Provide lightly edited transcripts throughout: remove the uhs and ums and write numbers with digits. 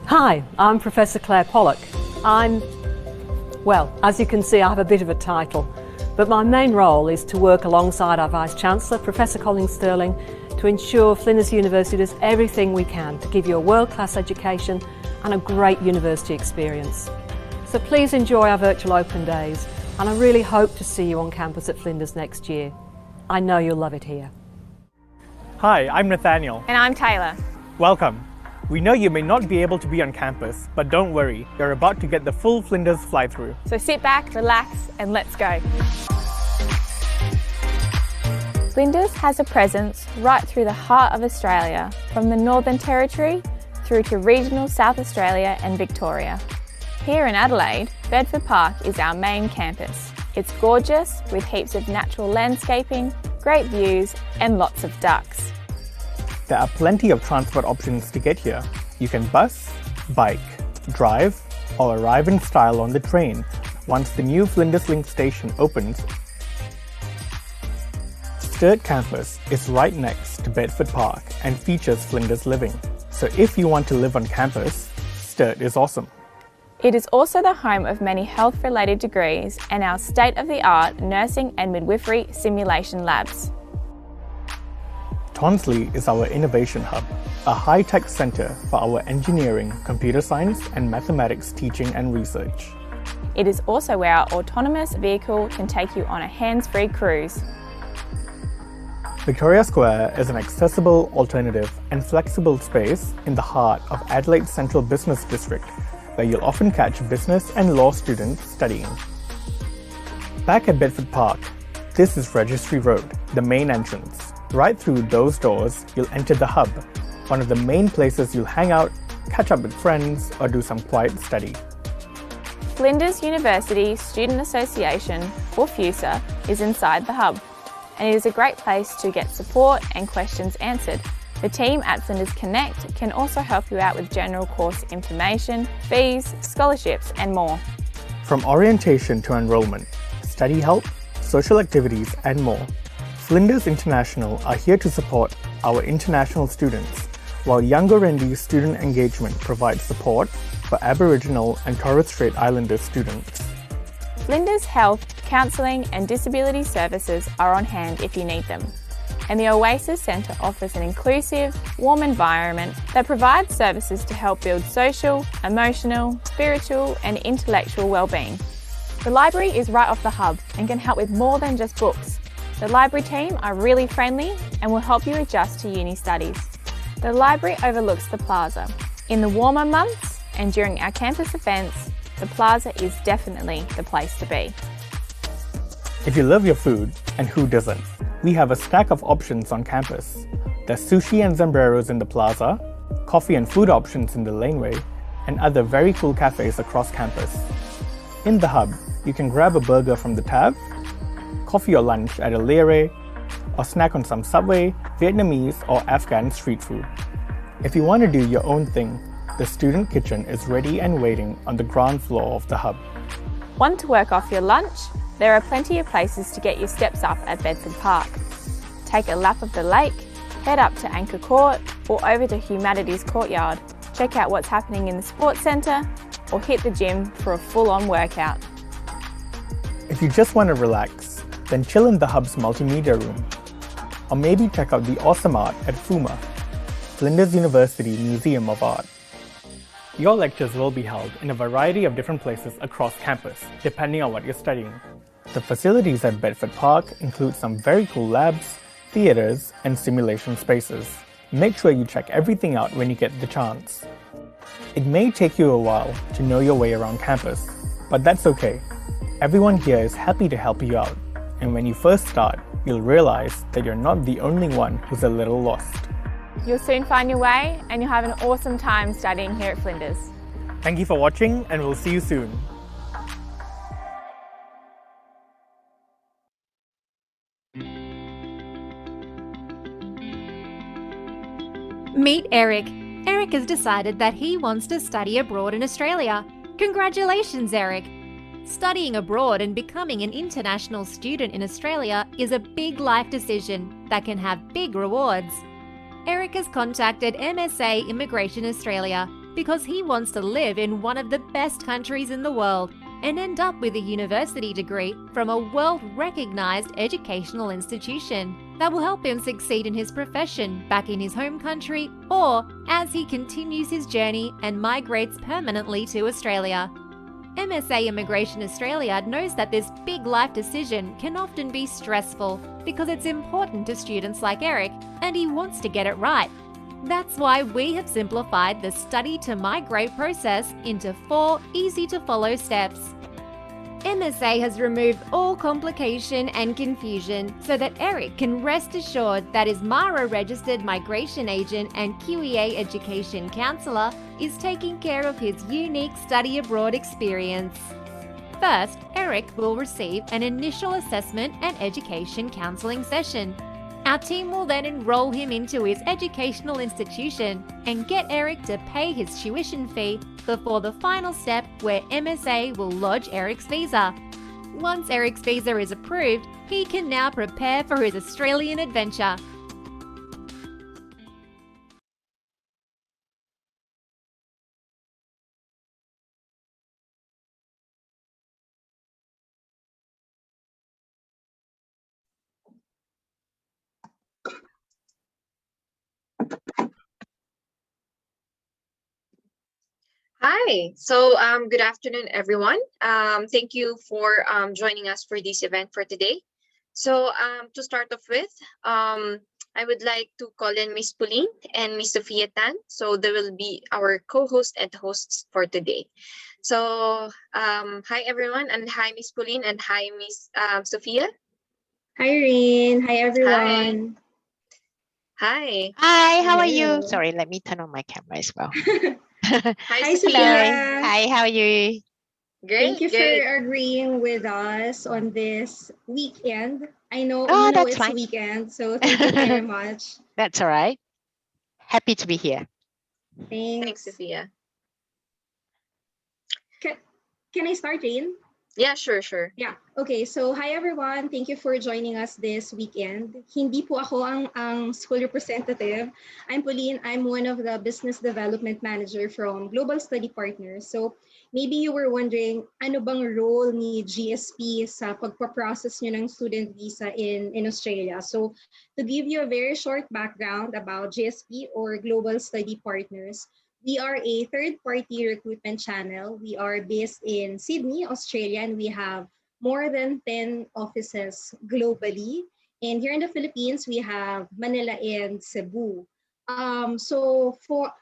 Hi, I'm Professor Claire Pollock. Well, as you can see, I have a bit of a title, but my main role is to work alongside our Vice-Chancellor, Professor Colin Sterling, to ensure Flinders University does everything we can to give you a world-class education and a great university experience. So please enjoy our virtual open days, and I really hope to see you on campus at Flinders next year. I know you'll love it here. Hi, I'm Nathaniel. And I'm Taylor. Welcome. We know you may not be able to be on campus, but don't worry, you're about to get the full Flinders fly-through. So sit back, relax, and let's go. Flinders has a presence right through the heart of Australia, from the Northern Territory through to regional South Australia and Victoria. Here in Adelaide, Bedford Park is our main campus. It's gorgeous with heaps of natural landscaping, great views and lots of ducks. There are plenty of transport options to get here. You can bus, bike, drive, or arrive in style on the train once the new Flinders Link station opens. Sturt campus is right next to Bedford Park and features Flinders Living. So if you want to live on campus, Sturt is awesome. It is also the home of many health-related degrees and our state-of-the-art nursing and midwifery simulation labs. Tonsley is our innovation hub, a high-tech centre for our engineering, computer science and mathematics teaching and research. It is also where our autonomous vehicle can take you on a hands-free cruise. Victoria Square is an accessible, alternative and flexible space in the heart of Adelaide's Central Business District, where you'll often catch business and law students studying. Back at Bedford Park, this is Registry Road, the main entrance. Right through those doors, you'll enter the hub, one of the main places you'll hang out, catch up with friends, or do some quiet study. Flinders University Student Association, or FUSA, is inside the hub, and it is a great place to get support and questions answered. The team at Flinders Connect can also help you out with general course information, fees, scholarships, and more. From orientation to enrolment, study help, social activities, and more, Flinders International are here to support our international students, while Younger ND Student Engagement provides support for Aboriginal and Torres Strait Islander students. Flinders Health, Counselling and Disability Services are on hand if you need them. And the Oasis Centre offers an inclusive, warm environment that provides services to help build social, emotional, spiritual and intellectual wellbeing. The library is right off the hub and can help with more than just books. The library team are really friendly and will help you adjust to uni studies. The library overlooks the plaza. In the warmer months and during our campus events, the plaza is definitely the place to be. If you love your food, and who doesn't, we have a stack of options on campus. There's sushi and sombreros in the plaza, coffee and food options in the laneway, and other very cool cafes across campus. In the hub, you can grab a burger from the tab, coffee or lunch at a Leere, or snack on some Subway, Vietnamese or Afghan street food. If you want to do your own thing, the student kitchen is ready and waiting on the ground floor of the hub. Want to work off your lunch? There are plenty of places to get your steps up at Bedford Park. Take a lap of the lake, head up to Anchor Court or over to Humanities Courtyard. Check out what's happening in the Sports Centre or hit the gym for a full-on workout. If you just want to relax, then chill in the hub's multimedia room. Or maybe check out the awesome art at FUMA, Flinders University Museum of Art. Your lectures will be held in a variety of different places across campus, depending on what you're studying. The facilities at Bedford Park include some very cool labs, theatres, and simulation spaces. Make sure you check everything out when you get the chance. It may take you a while to know your way around campus, but that's okay. Everyone here is happy to help you out, and when you first start, you'll realize that you're not the only one who's a little lost. You'll soon find your way and you'll have an awesome time studying here at Flinders. Thank you for watching and we'll see you soon. Meet Eric. Eric has decided that he wants to study abroad in Australia. Congratulations, Eric! Studying abroad and becoming an international student in Australia is a big life decision that can have big rewards. Eric has contacted MSA Immigration Australia because he wants to live in one of the best countries in the world and end up with a university degree from a world-recognized educational institution that will help him succeed in his profession back in his home country or as he continues his journey and migrates permanently to Australia. MSA Immigration Australia knows that this big life decision can often be stressful because it's important to students like Eric and he wants to get it right. That's why we have simplified the STUDY-to-MIGRATE process into 4 easy-to-follow steps. MSA has removed all complication and confusion so that Eric can rest assured that his MARA-registered migration agent and QEA education counsellor is taking care of his unique study abroad experience. First, Eric will receive an initial assessment and education counselling session. Our team will then enrol him into his educational institution and get Eric to pay his tuition fee before the final step where MSA will lodge Eric's visa. Once Eric's visa is approved, he can now prepare for his Australian adventure. Hi. Good afternoon, everyone. Thank you for joining us for this event for today. To start off with, I would like to call in Miss Pauline and Miss Sophia Tan. So they will be our co-host and hosts for today. Hi, everyone, and hi, Miss Pauline, and hi, Miss Sophia. Hi, Rain. Hi, everyone. Hi. Hi, how are Hello. you? Sorry, let me turn on my camera as well. Hi, Sophia. Hi, how are you? Great. Thank you Good. for agreeing with us on this weekend. I know Oh, you know that's it's fine. weekend, so thank you very much. That's all right. Happy to be here. Thanks, Thanks. Sophia. Can I start, Rain? Yeah, sure. Yeah. Okay. So, hi everyone. Thank you for joining us this weekend. Hindi po ako ang school representative. I'm Pauline. I'm one of the business development manager from Global Study Partners. So, maybe you were wondering, ano bang role ni GSP sa pagpa-process nyo ng student visa in Australia? So, to give you a very short background about GSP or Global Study Partners, we are a third-party recruitment channel. We are based in Sydney, Australia, and we have more than 10 offices globally. And here in the Philippines, we have Manila and Cebu. So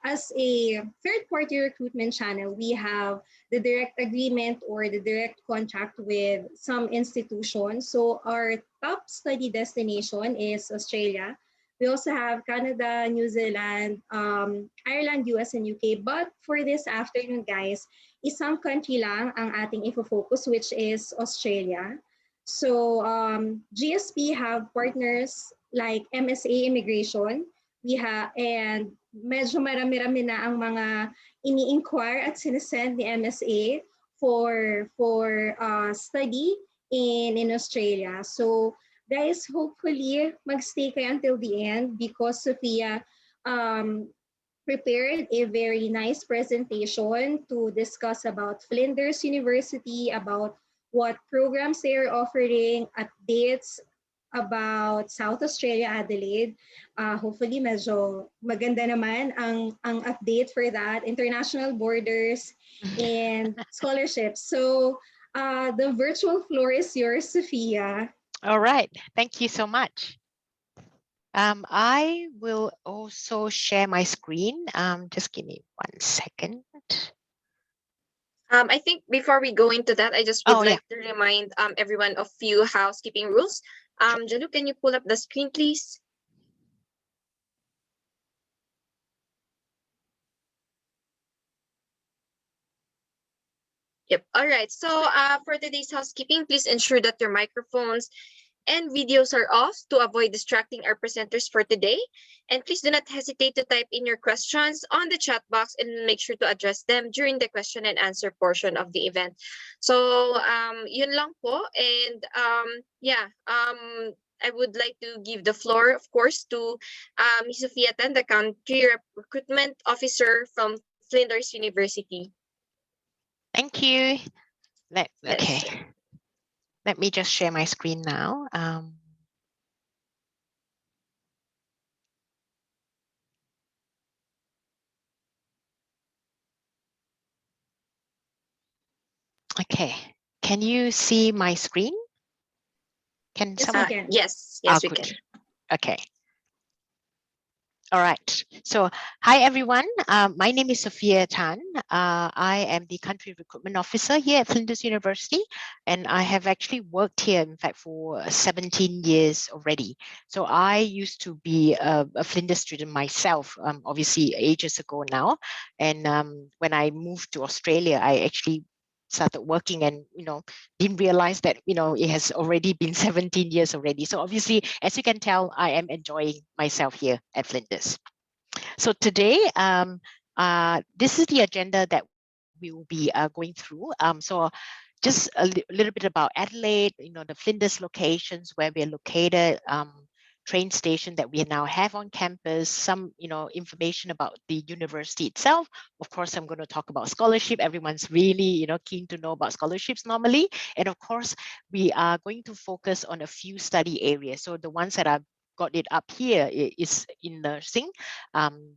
as a third-party recruitment channel, we have the direct agreement or the direct contract with some institutions. So our top study destination is Australia. We also have Canada, New Zealand, Ireland, US, and UK. But for this afternoon, guys, isang country lang ang ating ifo-focus, which is Australia. So GSP have partners like MSA Immigration. And medyo marami-rami na ang mga ini-inquire at sinesend ni MSA for study in Australia. So guys, hopefully magstay kayo until the end because Sophia prepared a very nice presentation to discuss about Flinders University, about what programs they are offering, updates about South Australia, Adelaide. Hopefully medyo maganda naman ang update for that, international borders and scholarships. So the virtual floor is yours, Sophia. All right. Thank you so much. I will also share my screen. Just give me 1 second. I think before we go into that, I just would like to remind everyone of few housekeeping rules. Jalu, can you pull up the screen, please? Yep. All right. So for today's housekeeping, please ensure that your microphones and videos are off to avoid distracting our presenters for today. And please do not hesitate to type in your questions on the chat box and make sure to address them during the question and answer portion of the event. So yun lang po. And I would like to give the floor, of course, to Ms. Sophia Tan, the Country Recruitment Officer from Flinders University. Thank you. Yes. Okay. Let me just share my screen now. Okay. Can you see my screen? Can Yes, someone? we can. Yes, Oh, we good. can. Okay. All right. So, hi everyone. My name is Sophia Tan. I am the Country Recruitment Officer here at Flinders University, and I have actually worked here, in fact, for 17 years already. So I used to be a Flinders student myself, obviously ages ago now. And when I moved to Australia, I actually started working and didn't realize that it has already been 17 years already. So obviously, as you can tell, I am enjoying myself here at Flinders. So today this is the agenda that we will be going through. So just a little bit about Adelaide, the Flinders locations where we're located, train station that we now have on campus, some information about the university itself. Of course, I'm going to talk about scholarship. Everyone's really keen to know about scholarships normally. And of course, we are going to focus on a few study areas. So the ones that I've got it up here is in nursing,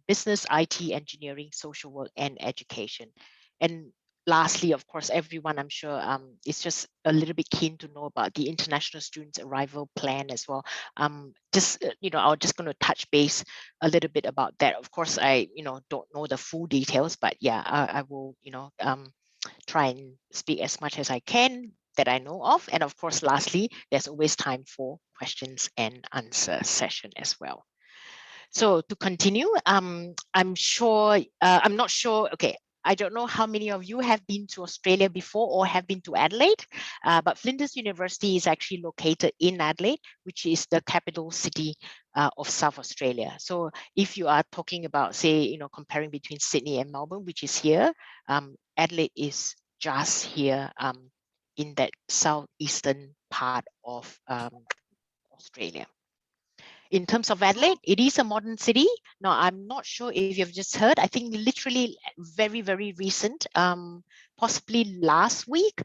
business, IT, engineering, social work, and education. And lastly, of course, everyone I'm sure is just a little bit keen to know about the international students arrival plan as well. I'm just going to touch base a little bit about that. Of course, I don't know the full details, but yeah, I will try and speak as much as I can that I know of. And of course, lastly, there's always time for questions and answer session as well. So to continue, I'm not sure, okay, I don't know how many of you have been to Australia before or have been to Adelaide, but Flinders University is actually located in Adelaide, which is the capital city of South Australia. So if you are talking about, say, comparing between Sydney and Melbourne, which is here, Adelaide is just here in that southeastern part of Australia. In terms of Adelaide, it is a modern city. Now, I'm not sure if you've just heard, I think literally very, very recent, possibly last week,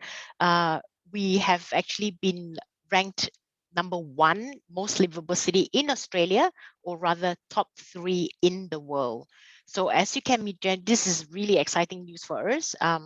we have actually been ranked #1 most livable city in Australia, or rather top 3 in the world. So as you can imagine, this is really exciting news for us. That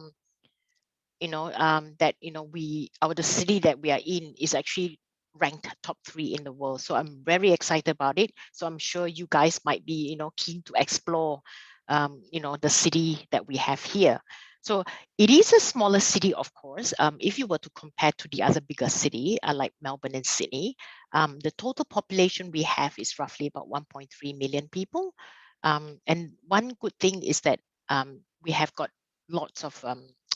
the city that we are in is actually ranked top 3 in the world. So I'm very excited about it. So I'm sure you guys might be keen to explore the city that we have here. So it is a smaller city, of course. If you were to compare to the other bigger city like Melbourne and Sydney, the total population we have is roughly about 1.3 million people. And one good thing is that we have got lots of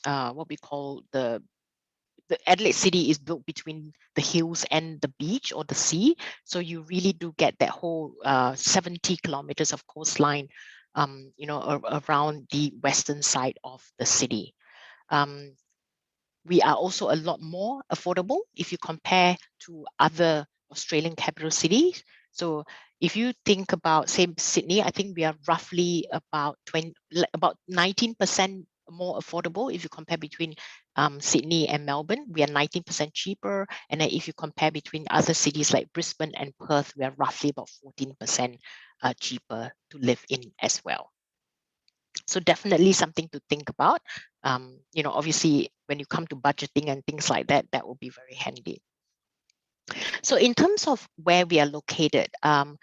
what we call the Adelaide city is built between the hills and the beach or the sea. So you really do get that whole 70 kilometers of coastline, around the western side of the city. We are also a lot more affordable if you compare to other Australian capital cities. So if you think about, say, Sydney, I think we are roughly about 19% more affordable if you compare between Sydney and Melbourne. We are 19% cheaper. And then if you compare between other cities like Brisbane and Perth, we are roughly about 14% cheaper to live in as well. So definitely something to think about. Obviously, when you come to budgeting and things like that, that will be very handy. So in terms of where we are located, the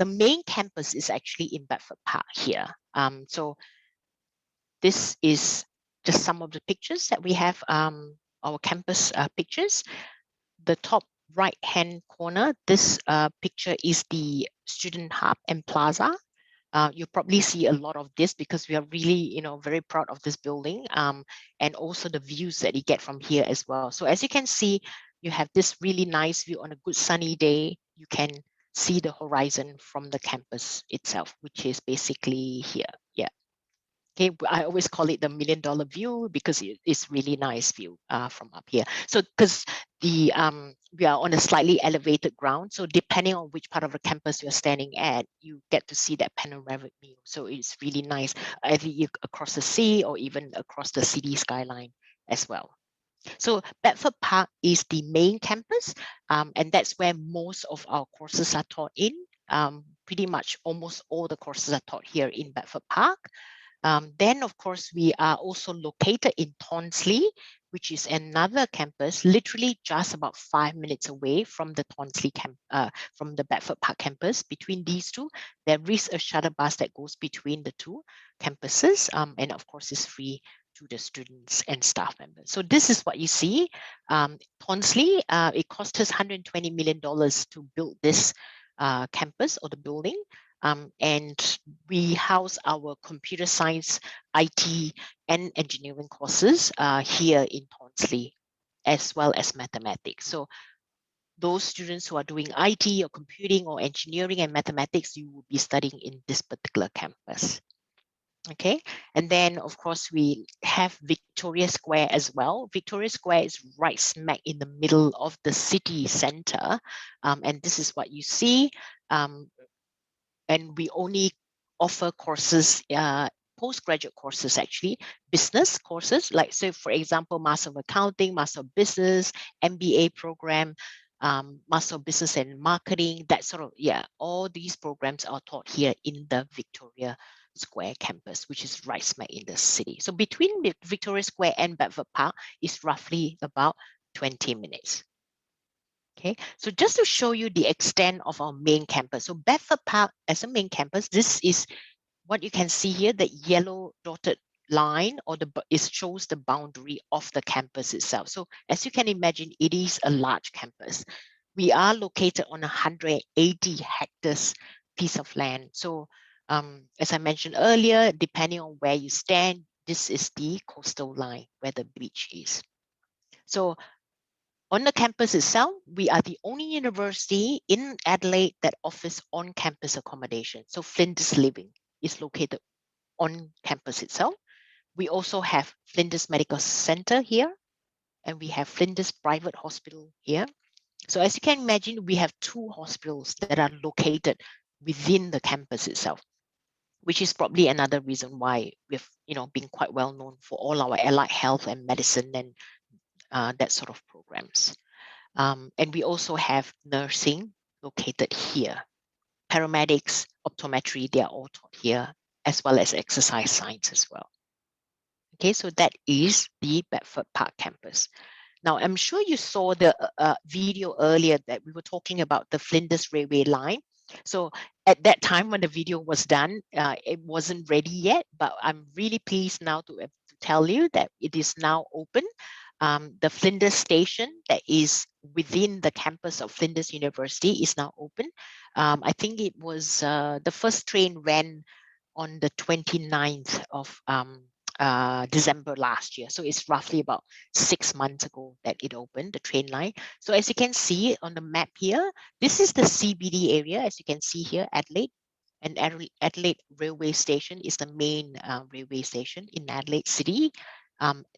main campus is actually in Bedford Park here. So this is just some of the pictures that we have, our campus pictures. The top right-hand corner, this picture is the student hub and plaza. You probably see a lot of this because we are really, very proud of this building, and also the views that you get from here as well. So as you can see, you have this really nice view on a good sunny day. You can see the horizon from the campus itself, which is basically here. Yeah. Okay, I always call it the $1 million view because it's really nice view from up here. So because we are on a slightly elevated ground, so depending on which part of the campus you're standing at, you get to see that panoramic view. So it's really nice, either across the sea or even across the city skyline as well. So Bedford Park is the main campus, and that's where most of our courses are taught in. Pretty much almost all the courses are taught here in Bedford Park. Then, of course, we are also located in Tonsley, which is another campus, literally just about 5 minutes away from the from the Bedford Park campus. Between these two, there is a shuttle bus that goes between the two campuses, and of course, is free to the students and staff members. So this is what you see. Tonsley, it cost us $120 million to build this campus or the building. And we house our computer science, IT, and engineering courses here in Tonsley, as well as mathematics. So those students who are doing IT or computing or engineering and mathematics, you will be studying in this particular campus. Okay, and then of course we have Victoria Square as well. Victoria Square is right smack in the middle of the city center, and this is what you see. And we only offer courses, postgraduate courses actually, business courses, like so for example, Master of Accounting, Master of Business, MBA program, Master of Business and Marketing, that sort of, all these programs are taught here in the Victoria Square campus, which is right smack in the city. So between Victoria Square and Bedford Park is roughly about 20 minutes. Okay, so just to show you the extent of our main campus. So Bedford Park as a main campus, this is what you can see here, the yellow dotted line, or it shows the boundary of the campus itself. So as you can imagine, it is a large campus. We are located on 180 hectares piece of land. So as I mentioned earlier, depending on where you stand, this is the coastal line where the beach is. So on the campus itself, we are the only university in Adelaide that offers on-campus accommodation. So Flinders Living is located on campus itself. We also have Flinders Medical Center here, and we have Flinders Private Hospital here. So as you can imagine, we have 2 hospitals that are located within the campus itself, which is probably another reason why we've been quite well known for all our allied health and medicine and that sort of programs. And we also have nursing located here. Paramedics, optometry, they are all taught here, as well as exercise science as well. Okay, so that is the Bedford Park campus. Now, I'm sure you saw the video earlier that we were talking about the Flinders Railway line. So at that time when the video was done, it wasn't ready yet, but I'm really pleased now to tell you that it is now open. The Flinders station that is within the campus of Flinders University is now open. I think it was the first train ran on the 29th of December last year. So it's roughly about 6 months ago that it opened, the train line. So as you can see on the map here, this is the CBD area. As you can see here, Adelaide. And Adelaide Railway Station is the main railway station in Adelaide City.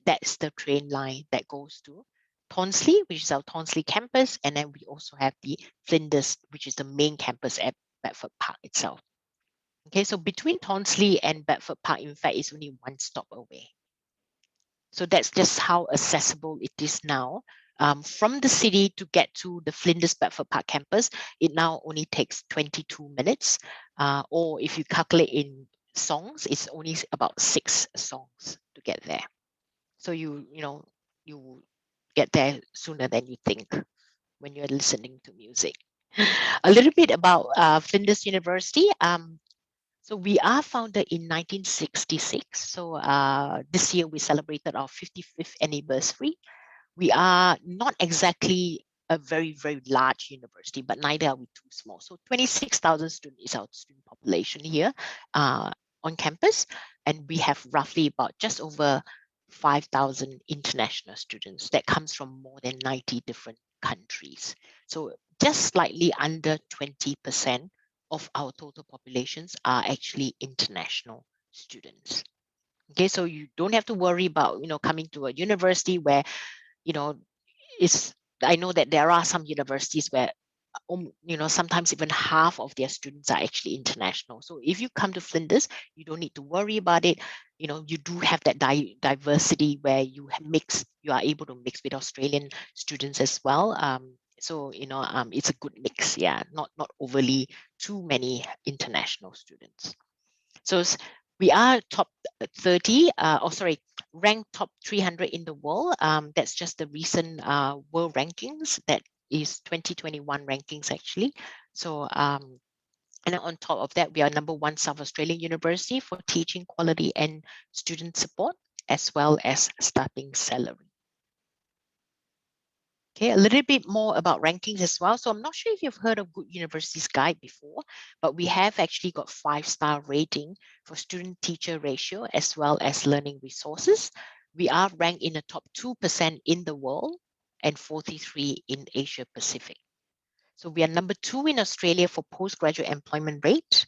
That's the train line that goes to Tonsley, which is our Tonsley campus. And then we also have the Flinders, which is the main campus at Bedford Park itself. Okay, so between Tonsley and Bedford Park, in fact, it's only 1 stop away. So that's just how accessible it is now. From the city to get to the Flinders Bedford Park campus, it now only takes 22 minutes. Or if you calculate in songs, it's only about 6 songs to get there. So you get there sooner than you think when you're listening to music. A little bit about Flinders University. So we are founded in 1966. So this year we celebrated our 55th anniversary. We are not exactly a very, very large university, but neither are we too small. So 26,000 students is our student population here on campus. And we have roughly about just over 5,000 international students that comes from more than 90 different countries. So just slightly under 20% of our total populations are actually international students. Okay, so you don't have to worry about, coming to a university where, it's, I know that there are some universities where, sometimes even half of their students are actually international. So if you come to Flinders, you don't need to worry about it. You do have that diversity where you are able to mix with Australian students as well. So, it's a good mix. Yeah, not overly too many international students. So we are top 30, ranked top 300 in the world. That's just the recent world rankings. That is 2021 rankings actually. So, and on top of that, we are #1 South Australian University for teaching quality and student support, as well as starting salary. Okay, a little bit more about rankings as well. So I'm not sure if you've heard of Good Universities Guide before, but we have actually got 5-star rating for student-teacher ratio as well as learning resources. We are ranked in the top 2% in the world and 43 in Asia Pacific. So we are #2 in Australia for postgraduate employment rate.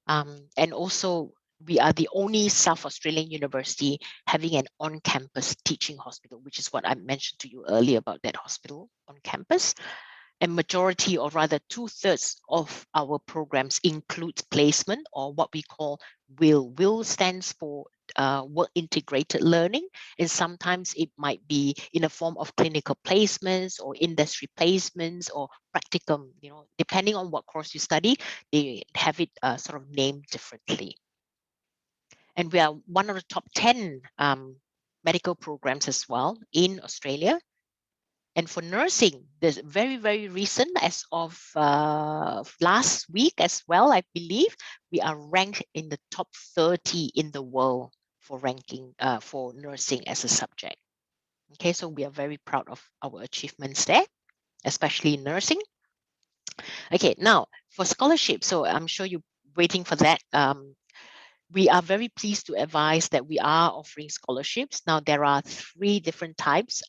And also we are the only South Australian university having an on-campus teaching hospital, which is what I mentioned to you earlier about that hospital on campus. And majority, or rather 2/3 of our programs includes placement, or what we call WIL. WIL stands for work integrated learning, and sometimes it might be in a form of clinical placements or industry placements or practicum, depending on what course you study, they have it sort of named differently. And we are one of the top 10 medical programs as well in Australia. And for nursing, there's very, very recent, as of last week as well, I believe, we are ranked in the top 30 in the world for ranking for nursing as a subject. Okay, so we are very proud of our achievements there, especially in nursing. Okay, now for scholarship, so I'm sure you're waiting for that. We are very pleased to advise that we are offering scholarships. Now, there are 3 different types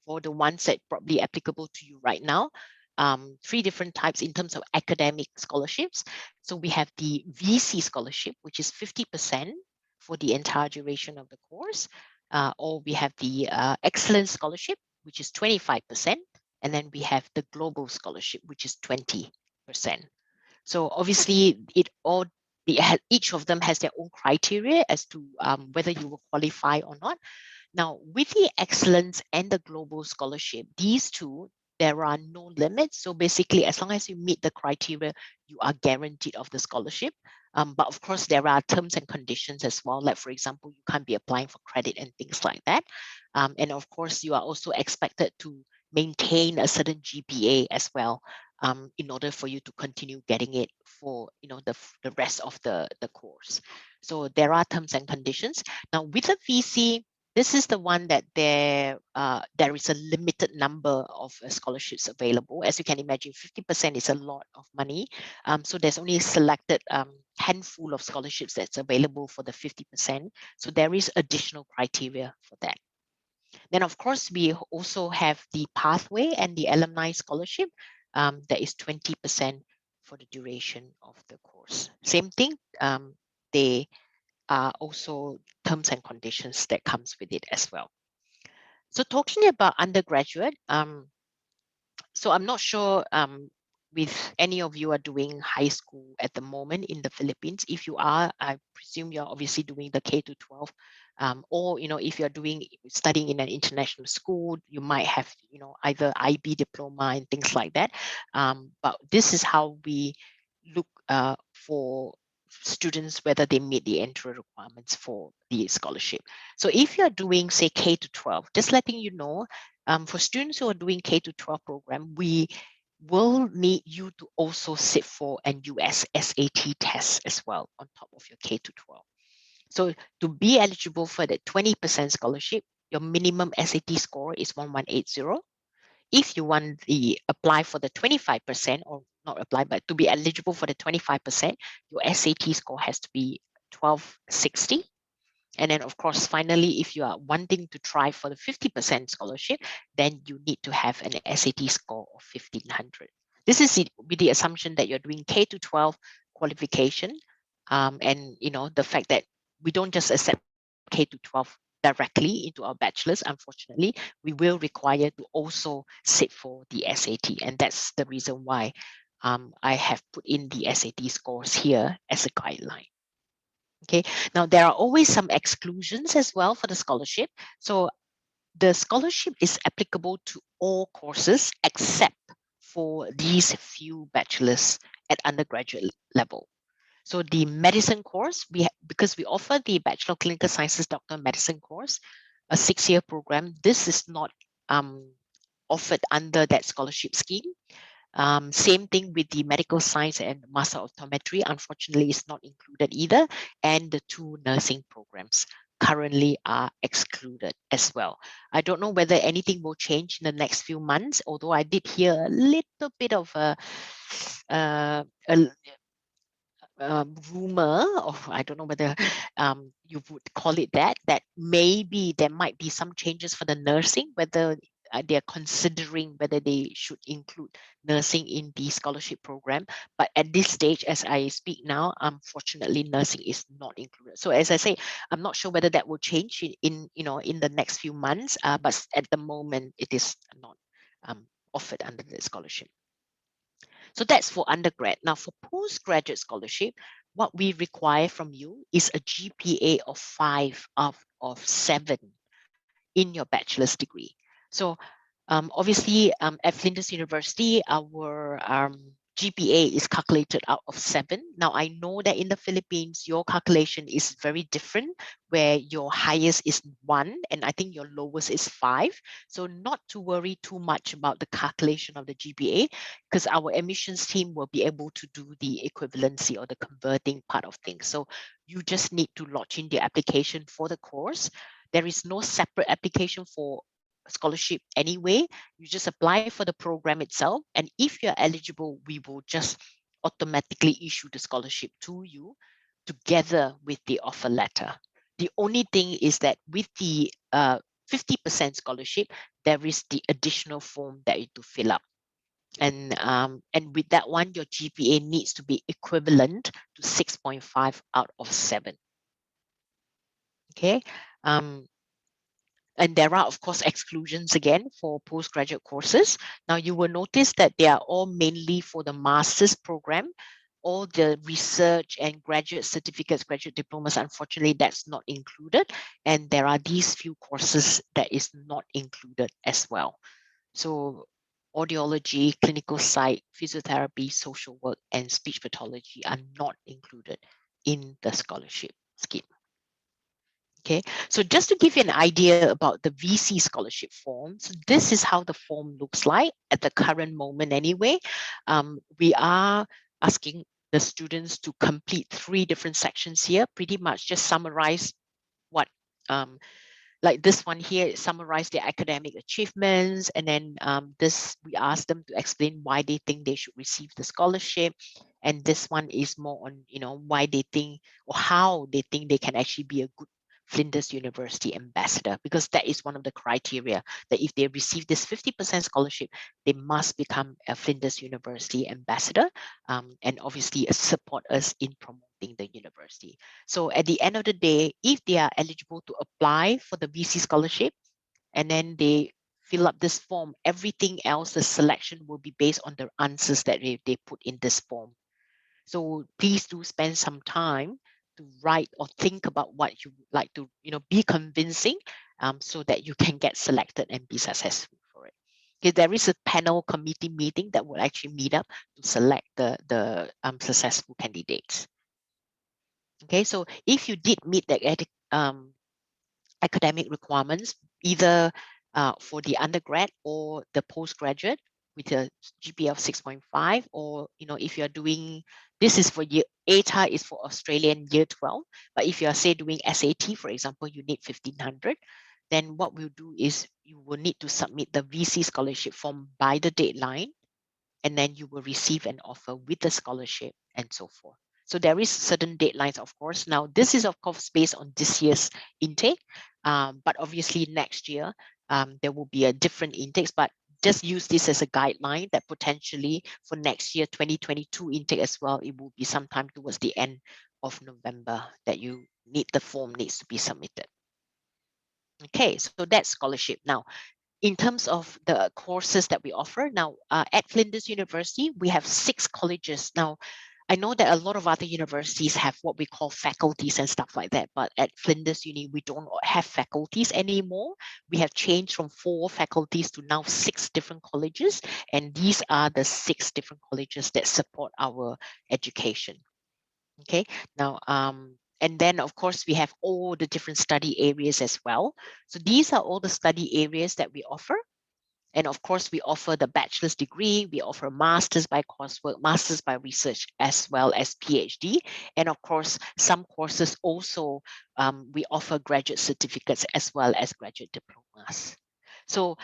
for the ones that probably applicable to you right now. 3 different types in terms of academic scholarships. So we have the VC scholarship, which is 50% for the entire duration of the course. Or we have the Excellence Scholarship, which is 25%. And then we have the Global Scholarship, which is 20%. So obviously, each of them has their own criteria as to whether you will qualify or not. Now, with the Excellence and the Global Scholarship, these two, there are no limits. So basically, as long as you meet the criteria, you are guaranteed of the scholarship. But of course, there are terms and conditions as well. Like, for example, you can't be applying for credit and things like that. And of course, you are also expected to maintain a certain GPA as well, in order for you to continue getting it for the rest of the course. So there are terms and conditions. Now with the VC, this is the one that there is a limited number of scholarships available. As you can imagine, 50% is a lot of money. So there's only a selected handful of scholarships that's available for the 50%. So there is additional criteria for that. Then, of course, we also have the Pathway and the Alumni Scholarship. That is 20% for the duration of the course. Same thing, they are also terms and conditions that comes with it as well. So talking about undergraduate, so I'm not sure with any of you are doing high school at the moment in the Philippines. If you are, I presume you're obviously doing the K-12, or if you're studying in an international school, you might have either IB diploma and things like that. But this is how we look for students whether they meet the entry requirements for the scholarship. So if you're doing, say, K-12, just letting you know, for students who are doing K-12 program, we will need you to also sit for an US SAT test as well on top of your K-12. So to be eligible for the 20% scholarship, your minimum SAT score is 1180. If you want the apply for the 25%, or not apply, but to be eligible for the 25%, your SAT score has to be 1260. And then, of course, finally, if you are wanting to try for the 50% scholarship, then you need to have an SAT score of 1500. This is with the assumption that you're doing K-12 qualification, and the fact that we don't just accept K to 12 directly into our bachelor's, unfortunately, we will require to also sit for the SAT. And that's the reason why I have put in the SAT scores here as a guideline. Okay, now there are always some exclusions as well for the scholarship. So the scholarship is applicable to all courses except for these few bachelors at undergraduate level. So the medicine course, because we offer the Bachelor of Clinical Sciences Doctor of Medicine course, a 6-year program, this is not offered under that scholarship scheme. Same thing with the medical science and master of optometry, unfortunately, is not included either. And the 2 nursing programs currently are excluded as well. I don't know whether anything will change in the next few months, although I did hear a little bit of a rumor, or I don't know whether you would call it that maybe there might be some changes for the nursing, whether they're considering whether they should include nursing in the scholarship program. But at this stage, as I speak now, unfortunately, nursing is not included. So as I say, I'm not sure whether that will change in the next few months, but at the moment, it is not offered under the scholarship. So that's for undergrad. Now for postgraduate scholarship, what we require from you is a GPA of 5 out of 7 in your bachelor's degree. So obviously at Flinders University, our GPA is calculated out of 7. Now I know that in the Philippines, your calculation is very different, where your highest is 1 and I think your lowest is 5. So not to worry too much about the calculation of the GPA, because our admissions team will be able to do the equivalency or the converting part of things. So you just need to lodge in the application for the course. There is no separate application for scholarship anyway. You just apply for the program itself, and if you're eligible, we will just automatically issue the scholarship to you together with the offer letter. The only thing is that with the 50% scholarship, there is the additional form that you to fill up. And with that one, your GPA needs to be equivalent to 6.5 out of 7. Okay. And there are, of course, exclusions again for postgraduate courses. Now, you will notice that they are all mainly for the master's program. All the research and graduate certificates, graduate diplomas, unfortunately, that's not included. And there are these few courses that is not included as well. So audiology, clinical psych, physiotherapy, social work, and speech pathology are not included in the scholarship scheme. Okay, so just to give you an idea about the VC scholarship form, so this is how the form looks like at the current moment anyway. We are asking the students to complete 3 different sections here, pretty much just summarize what, like this one here, summarize their academic achievements, and then we ask them to explain why they think they should receive the scholarship. And this one is more on, why they think or how they think they can actually be a good Flinders University ambassador, because that is one of the criteria that if they receive this 50% scholarship, they must become a Flinders University ambassador, and obviously support us in promoting the university. So at the end of the day, if they are eligible to apply for the VC scholarship and then they fill up this form, everything else, the selection will be based on the answers that they put in this form. So please do spend some time to write or think about what you would like to, be convincing, so that you can get selected and be successful for it. Okay, there is a panel committee meeting that will actually meet up to select the successful candidates. Okay, so if you did meet the academic requirements, either for the undergrad or the postgraduate with a GPA of 6.5, or if you're doing, this is for year ATA is for Australian year 12, but if you're say doing SAT, for example, you need 1500, then what we'll do is you will need to submit the VC scholarship form by the deadline, and then you will receive an offer with the scholarship and so forth. So there is certain deadlines, of course. Now, this is, of course, based on this year's intake, but obviously next year, there will be a different intakes, but just use this as a guideline that potentially for next year, 2022 intake as well, it will be sometime towards the end of November that the form needs to be submitted. Okay, so that's scholarship. Now, in terms of the courses that we offer, now at Flinders University, we have 6 colleges. Now, I know that a lot of other universities have what we call faculties and stuff like that, but at Flinders Uni, we don't have faculties anymore. We have changed from 4 faculties to now 6 different colleges, and these are the 6 different colleges that support our education. Okay, now, and then of course we have all the different study areas as well. So these are all the study areas that we offer. And of course, we offer the bachelor's degree, we offer master's by coursework, master's by research, as well as PhD. And of course, some courses also, we offer graduate certificates as well as graduate diplomas. So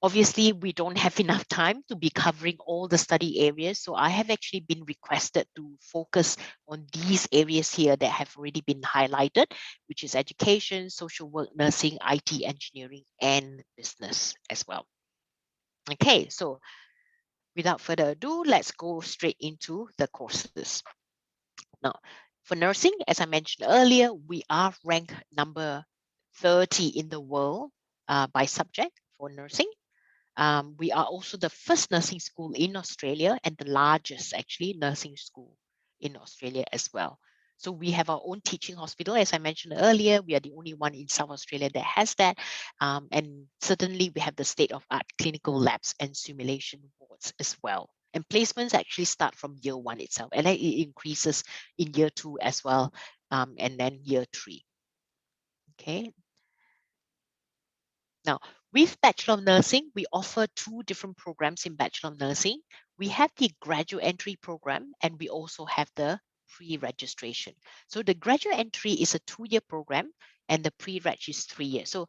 obviously, we don't have enough time to be covering all the study areas. So I have actually been requested to focus on these areas here that have already been highlighted, which is education, social work, nursing, IT, engineering, and business as well. Okay, so without further ado, let's go straight into the courses. Now, for nursing, as I mentioned earlier, we are ranked number 30 in the world by subject for nursing. We are also the first nursing school in Australia and the largest actually nursing school in Australia as well. So we have our own teaching hospital. As I mentioned earlier, we are the only one in South Australia that has that. And certainly we have the state-of-art clinical labs and simulation wards as well. And placements actually start from year 1 itself, and then it increases in year 2 as well, and then year 3. Okay. Now, with Bachelor of Nursing, we offer 2 different programs in Bachelor of Nursing. We have the graduate entry program, and we also have the pre-registration. So the graduate entry is a 2-year program, and the pre-reg is 3 years. So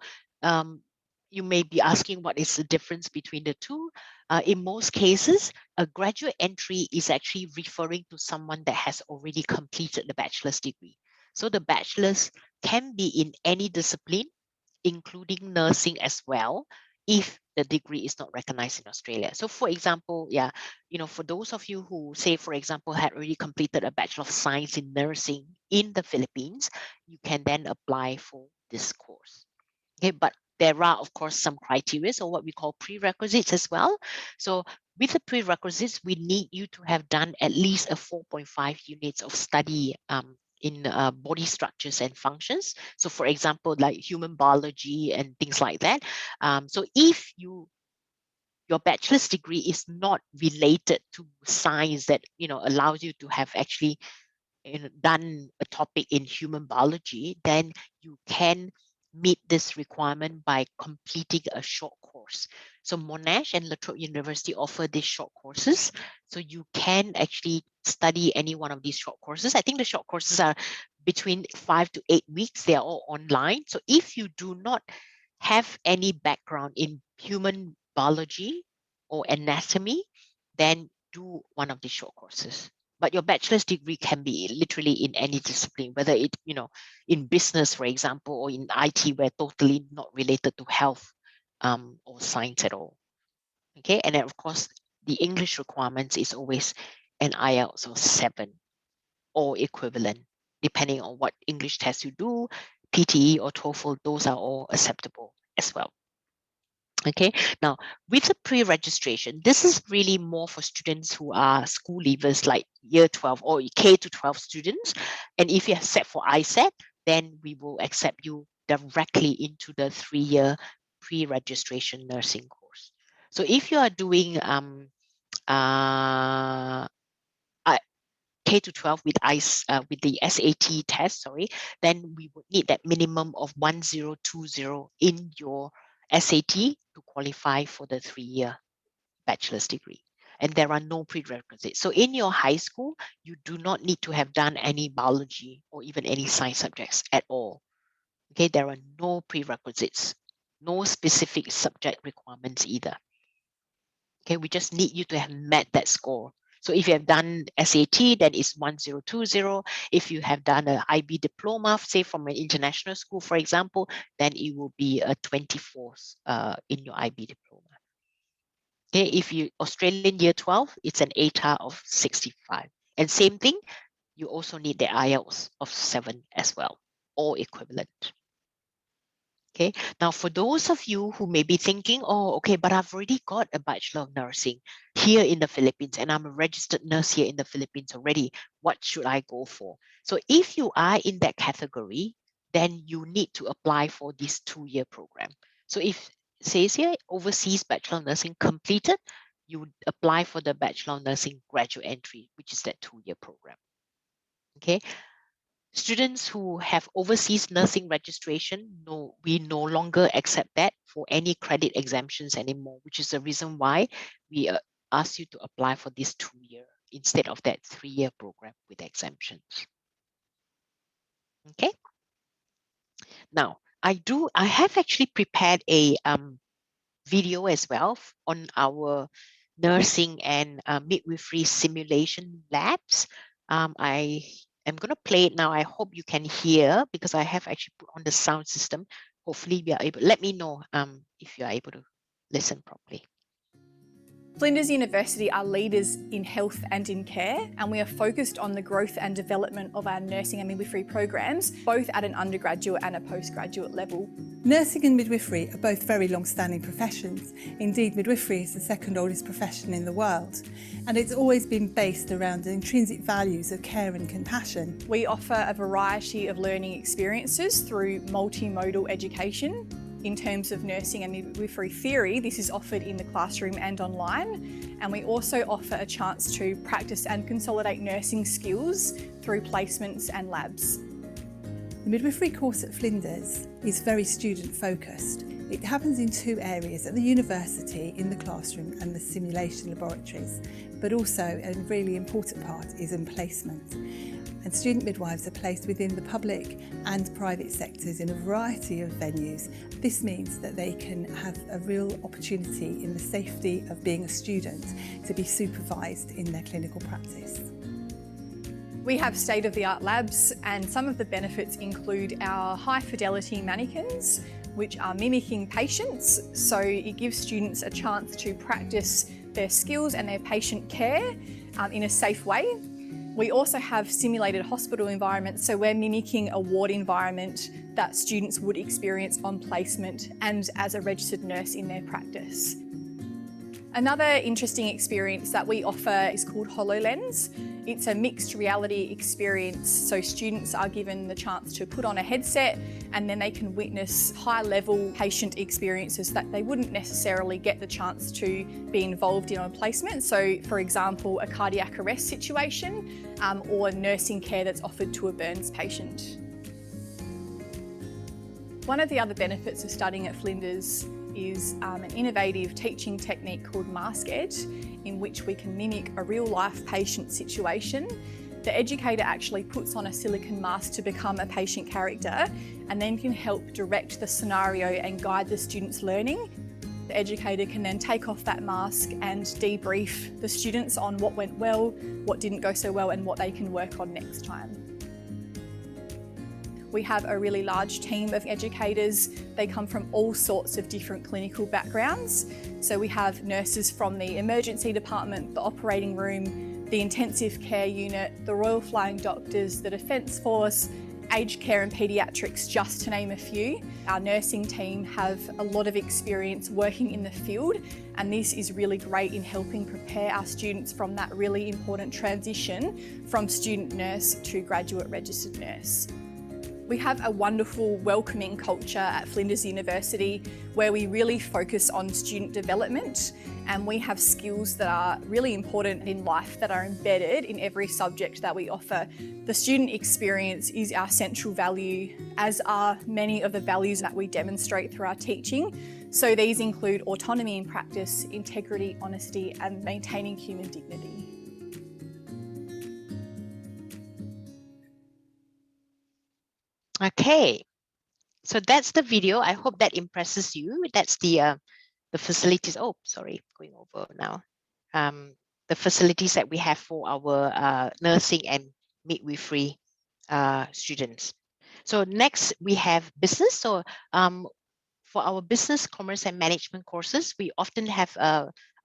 you may be asking what is the difference between the two. In most cases, a graduate entry is actually referring to someone that has already completed the bachelor's degree. So the bachelor's can be in any discipline, including nursing as well, if the degree is not recognized in Australia. So for example, for those of you who say, for example, had already completed a Bachelor of Science in Nursing in the Philippines, you can then apply for this course. Okay, but there are, of course, some criteria, or what we call prerequisites as well. So with the prerequisites, we need you to have done at least a 4.5 units of study in body structures and functions. So for example, like human biology and things like that. So if your bachelor's degree is not related to science that allows you to have actually done a topic in human biology, then you can meet this requirement by completing a short course. So Monash and La Trobe University offer these short courses. So you can actually study any one of these short courses. I think the short courses are between 5 to 8 weeks. They are all online. So if you do not have any background in human biology or anatomy, then do one of these short courses. But your bachelor's degree can be literally in any discipline, whether it, in business, for example, or in IT, where totally not related to health or science at all. Okay, and then of course, the English requirements is always an IELTS of 7 or equivalent, depending on what English test you do, PTE or TOEFL, those are all acceptable as well. Okay, now with the pre-registration, this is really more for students who are school leavers, like year 12 or K to 12 students. And if you have set for ISET, then we will accept you directly into the 3-year pre-registration nursing course. So if you are doing K to 12 with with the SAT test, then we would need that minimum of 1020 in your SAT to qualify for the 3-year bachelor's degree. And there are no prerequisites. So in your high school, you do not need to have done any biology or even any science subjects at all. Okay, there are no prerequisites, no specific subject requirements either. Okay, we just need you to have met that score. So if you have done SAT, then it's 1020. If you have done an IB diploma, say from an international school, for example, then it will be a 24 in your IB diploma. Okay, if you Australian year 12, it's an ATAR of 65. And same thing, you also need the IELTS of 7 as well, or equivalent. Okay, now for those of you who may be thinking, oh, okay, but I've already got a Bachelor of Nursing here in the Philippines and I'm a registered nurse here in the Philippines already, what should I go for? So if you are in that category, then you need to apply for this 2-year program. So if it says here, Overseas Bachelor of Nursing completed, you would apply for the Bachelor of Nursing graduate entry, which is that 2-year program. Okay. Students who have overseas nursing registration, we no longer accept that for any credit exemptions anymore, which is the reason why we ask you to apply for this 2-year instead of that 3-year program with exemptions. Okay. Now, I have actually prepared a video as well on our nursing and midwifery simulation labs. I'm going to play it now. I hope you can hear because I have actually put on the sound system. Hopefully we are able, let me know if you are able to listen properly. Flinders University are leaders in health and in care, and we are focused on the growth and development of our nursing and midwifery programs, both at an undergraduate and a postgraduate level. Nursing and midwifery are both very long-standing professions. Indeed, midwifery is the second oldest profession in the world, and it's always been based around the intrinsic values of care and compassion. We offer a variety of learning experiences through multimodal education. In terms of nursing and midwifery theory, this is offered in the classroom and online, and we also offer a chance to practice and consolidate nursing skills through placements and labs. The midwifery course at Flinders is very student focused. It happens in 2 areas, at the university, in the classroom and the simulation laboratories, but also a really important part is in placement. And student midwives are placed within the public and private sectors in a variety of venues. This means that they can have a real opportunity in the safety of being a student to be supervised in their clinical practice. We have state-of-the-art labs, and some of the benefits include our high-fidelity mannequins, which are mimicking patients, so it gives students a chance to practice their skills and their patient care in a safe way. We also have simulated hospital environments, so we're mimicking a ward environment that students would experience on placement and as a registered nurse in their practice. Another interesting experience that we offer is called HoloLens. It's a mixed reality experience, so students are given the chance to put on a headset and then they can witness high-level patient experiences that they wouldn't necessarily get the chance to be involved in on placement. So, for example, a cardiac arrest situation or nursing care that's offered to a burns patient. One of the other benefits of studying at Flinders is an innovative teaching technique called Mask Ed, in which we can mimic a real-life patient situation. The educator actually puts on a silicone mask to become a patient character and then can help direct the scenario and guide the students' learning. The educator can then take off that mask and debrief the students on what went well, what didn't go so well, and what they can work on next time. We have a really large team of educators. They come from all sorts of different clinical backgrounds. So we have nurses from the emergency department, the operating room, the intensive care unit, the Royal Flying Doctors, the Defence Force, aged care and paediatrics, just to name a few. Our nursing team have a lot of experience working in the field, and this is really great in helping prepare our students from that really important transition from student nurse to graduate registered nurse. We have a wonderful, welcoming culture at Flinders University where we really focus on student development, and we have skills that are really important in life that are embedded in every subject that we offer. The student experience is our central value, as are many of the values that we demonstrate through our teaching. So these include autonomy in practice, integrity, honesty, and maintaining human dignity. Okay, so that's the video. I hope that impresses you. That's the facilities. Oh, sorry, going over now. The facilities that we have for our nursing and midwifery students. So next we have business. So for our business, commerce, and management courses, we often have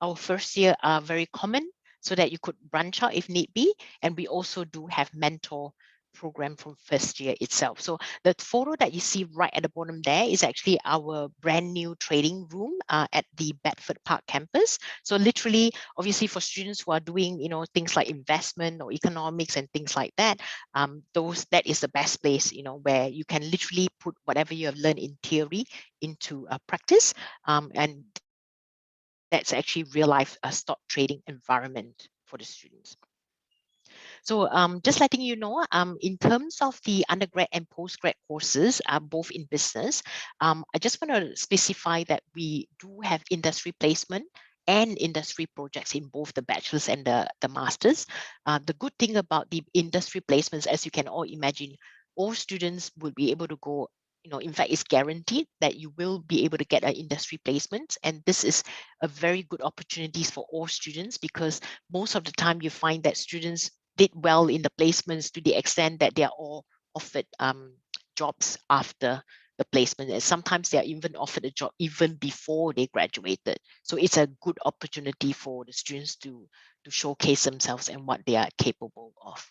our first year are very common so that you could branch out if need be. And we also do have mentor program from first year itself. So the photo that you see right at the bottom there is actually our brand new trading room at the Bedford Park campus. So literally, obviously for students who are doing, things like investment or economics and things like that, that is the best place, where you can literally put whatever you have learned in theory into practice. And that's actually real life stock trading environment for the students. So just letting you know, in terms of the undergrad and postgrad courses, both in business, I just want to specify that we do have industry placement and industry projects in both the bachelor's and the master's. The good thing about the industry placements, as you can all imagine, all students will be able to go, in fact, it's guaranteed that you will be able to get an industry placement. And this is a very good opportunity for all students, because most of the time you find that students did well in the placements to the extent that they are all offered jobs after the placement. And sometimes they are even offered a job even before they graduated. So it's a good opportunity for the students to showcase themselves and what they are capable of.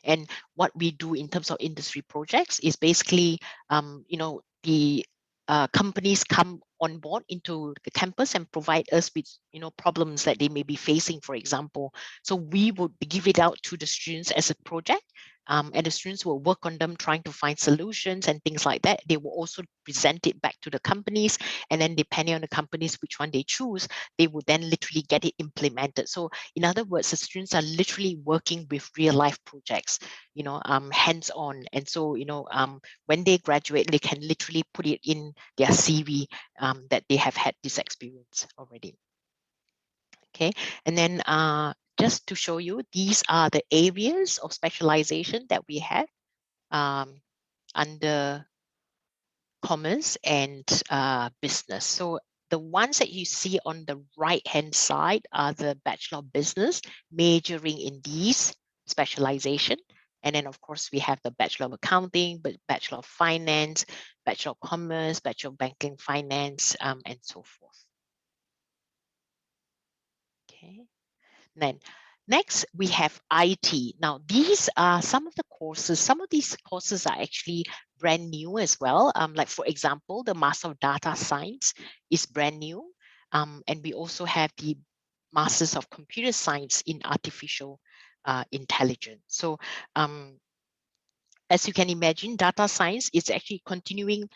And what we do in terms of industry projects is basically, the companies come on board into the campus and provide us with, problems that they may be facing, for example. So we would give it out to the students as a project, and the students will work on them, trying to find solutions and things like that. They will also present it back to the companies, and then depending on the companies, which one they choose, they will then literally get it implemented. So in other words, the students are literally working with real life projects, hands-on. And so, when they graduate, they can literally put it in their CV that they have had this experience already. Okay, and then just to show you, these are the areas of specialization that we have under commerce and business. So the ones that you see on the right-hand side are the Bachelor of Business, majoring in these specialization. And then, of course, we have the Bachelor of Accounting, Bachelor of Finance, Bachelor of Commerce, Bachelor of Banking Finance, and so forth. Okay. Then next, we have IT. Now, these are some of the courses. Some of these courses are actually brand new as well. Like, for example, the Master of Data Science is brand new. And we also have the Masters of Computer Science in Artificial Intelligence. So as you can imagine, data science is actually continuing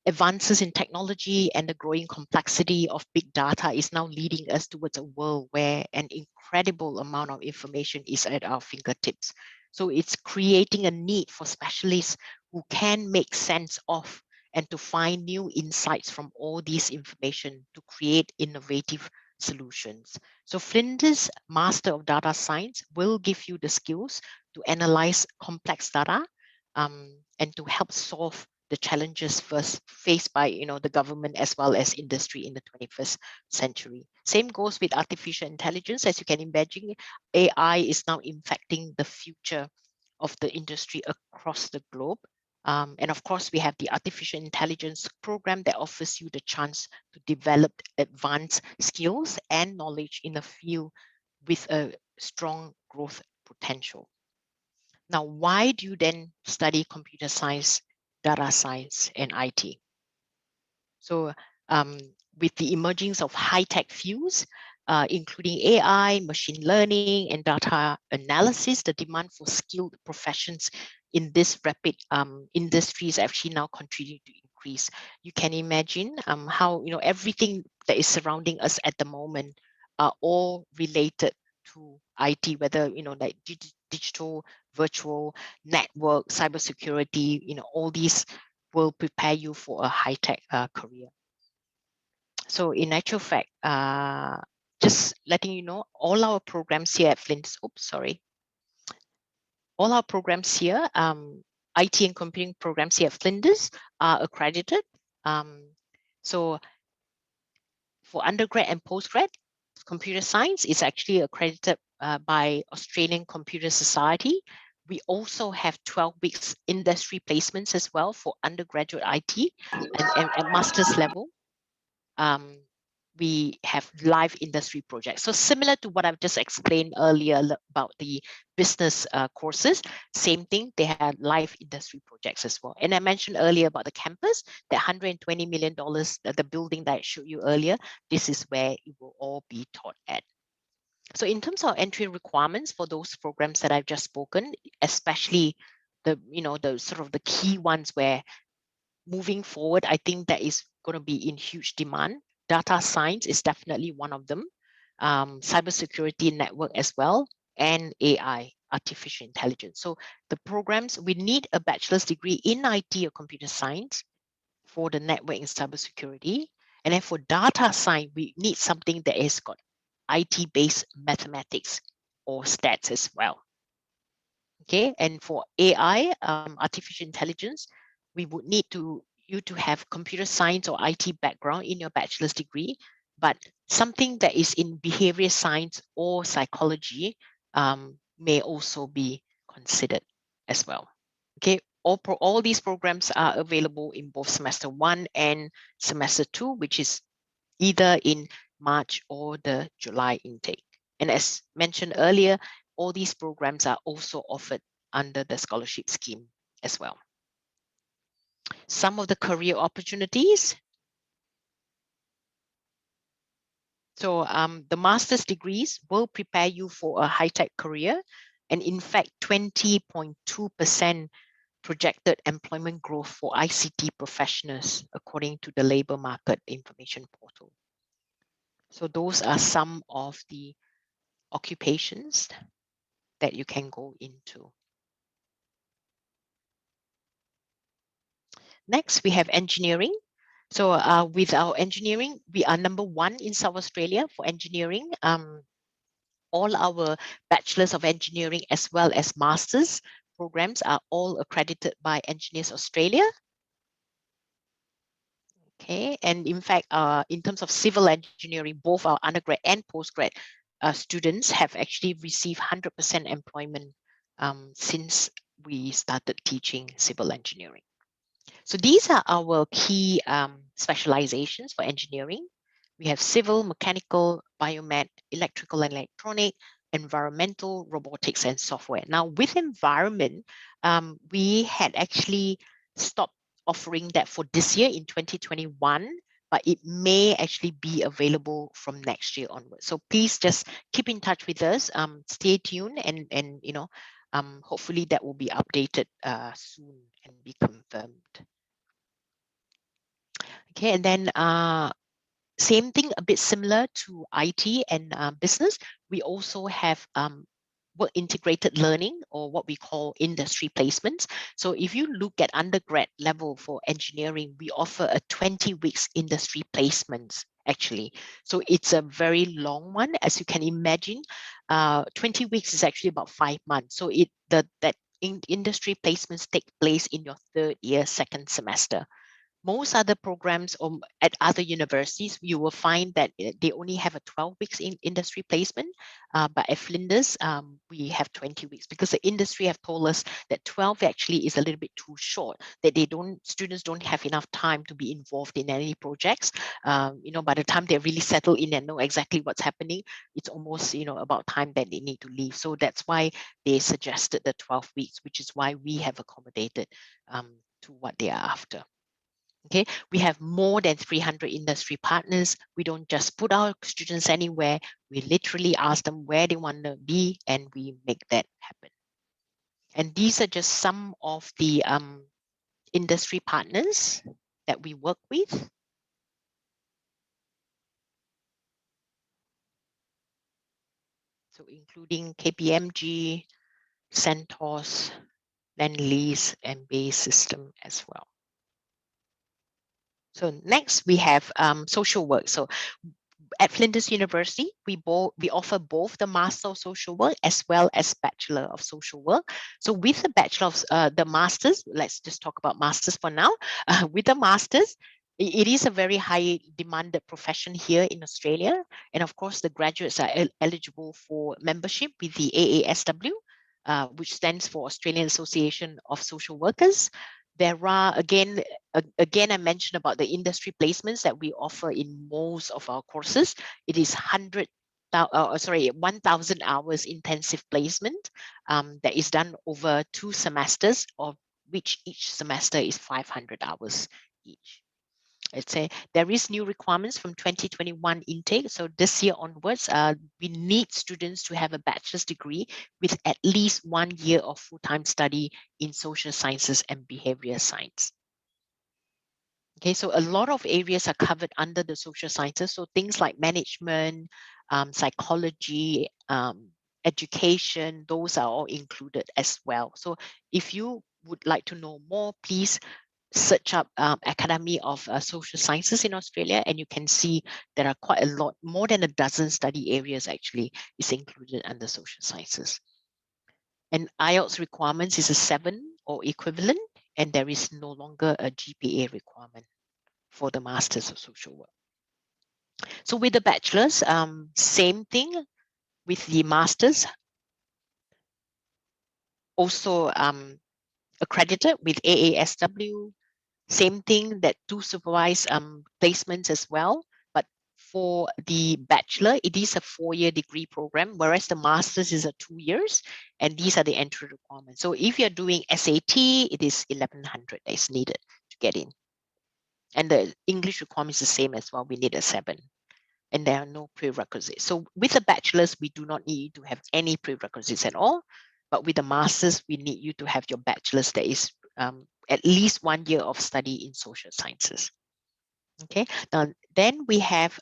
advances in technology, and the growing complexity of big data is now leading us towards a world where an incredible amount of information is at our fingertips. So it's creating a need for specialists who can make sense of and to find new insights from all this information to create innovative solutions. So Flinders Master of Data Science will give you the skills to analyze complex data and to help solve the challenges first faced by the government as well as industry in the 21st century. Same goes with artificial intelligence. As you can imagine, AI is now infecting the future of the industry across the globe. And of course, we have the artificial intelligence program that offers you the chance to develop advanced skills and knowledge in a field with a strong growth potential. Now, why do you then study computer science, data science, and IT? So with the emergence of high-tech fields, including AI, machine learning, and data analysis, the demand for skilled professions in this rapid industry is actually now continuing to increase. You can imagine how everything that is surrounding us at the moment are all related to IT, whether like digital, virtual, network, cybersecurity, all these will prepare you for a high-tech career. So in actual fact, just letting you know, all our programs here at Flinders, all our programs here, IT and computing programs here at Flinders are accredited. So for undergrad and postgrad, computer science is actually accredited by Australian Computer Society. We also have 12 weeks industry placements as well for undergraduate IT and at master's level. we have live industry projects. So similar to what I've just explained earlier about the business courses, same thing, they have live industry projects as well. And I mentioned earlier about the campus, the $120 million, the building that I showed you earlier, this is where it will all be taught at. So in terms of entry requirements for those programs that I've just spoken, especially the, the sort of the key ones where moving forward, I think that is going to be in huge demand. Data science is definitely one of them. Cybersecurity network as well, and AI, artificial intelligence. So the programs, we need a bachelor's degree in IT or computer science for the network and cybersecurity. And then for data science, we need something that has got IT-based mathematics or stats as well. Okay, and for AI, artificial intelligence, we would need you to have computer science or IT background in your bachelor's degree, but something that is in behavior science or psychology may also be considered as well. Okay, all these programs are available in both semester 1 and semester 2, which is either in March or the July intake. And as mentioned earlier, all these programs are also offered under the scholarship scheme as well. Some of the career opportunities. So the master's degrees will prepare you for a high-tech career. And in fact, 20.2% projected employment growth for ICT professionals, according to the Labour Market Information Portal. So those are some of the occupations that you can go into. Next, we have engineering. So with our engineering, we are #1 in South Australia for engineering. All our bachelors of engineering as well as masters programs are all accredited by Engineers Australia. Okay, and in fact, in terms of civil engineering, both our undergrad and postgrad students have actually received 100% employment since we started teaching civil engineering. So these are our key specializations for engineering. We have civil, mechanical, biomed, electrical and electronic, environmental, robotics, and software. Now with environment, we had actually stopped offering that for this year in 2021, but it may actually be available from next year onwards. So please just keep in touch with us, stay tuned, and hopefully that will be updated soon and be confirmed. Okay, and then same thing, a bit similar to IT and business. We also have work integrated learning, or what we call industry placements. So if you look at undergrad level for engineering, we offer a 20 weeks industry placements actually. So it's a very long one, as you can imagine. 20 weeks is actually about 5 months. So industry placements take place in your 3rd year, 2nd semester. Most other programs at other universities, you will find that they only have a 12 weeks in industry placement, but at Flinders, we have 20 weeks because the industry have told us that 12 actually is a little bit too short, that students don't have enough time to be involved in any projects. By the time they really settle in and know exactly what's happening, it's almost, about time that they need to leave. So that's why they suggested the 12 weeks, which is why we have accommodated to what they are after. Okay, we have more than 300 industry partners. We don't just put our students anywhere. We literally ask them where they want to be, and we make that happen. And these are just some of the industry partners that we work with. So including KPMG, Centos, Lendlease, and Bay System as well. So next we have social work. So at Flinders University, we offer both the Master of Social Work as well as Bachelor of Social Work. So with the Bachelor of the Masters, let's just talk about Masters for now. With the Masters, it is a very high demanded profession here in Australia. And of course, the graduates are eligible for membership with the AASW, which stands for Australian Association of Social Workers. There are, again, I mentioned about the industry placements that we offer in most of our courses. It is 1,000 hours intensive placement that is done over 2 semesters, of which each semester is 500 hours each. Let's say there is new requirements from 2021 intake. So this year onwards, we need students to have a bachelor's degree with at least 1 year of full-time study in social sciences and behavior science. Okay, so a lot of areas are covered under the social sciences. So things like management, psychology, education, those are all included as well. So if you would like to know more, please search up Academy of Social Sciences in Australia, and you can see there are quite a lot, more than a dozen study areas actually is included under social sciences. And IELTS requirements is a 7 or equivalent, and there is no longer a GPA requirement for the Masters of Social Work. So with the bachelor's, same thing with the Masters, also accredited with AASW, same thing that do supervise placements as well. But for the bachelor, it is a 4-year degree program, whereas the master's is a 2 years, and these are the entry requirements. So if you're doing SAT, it is 1100 that is needed to get in. And the English requirement is the same as well. We need a 7. And there are no prerequisites. So with the bachelor's, we do not need you to have any prerequisites at all. But with the master's, we need you to have your bachelor's that is at least 1 year of study in social sciences. Okay, now then we have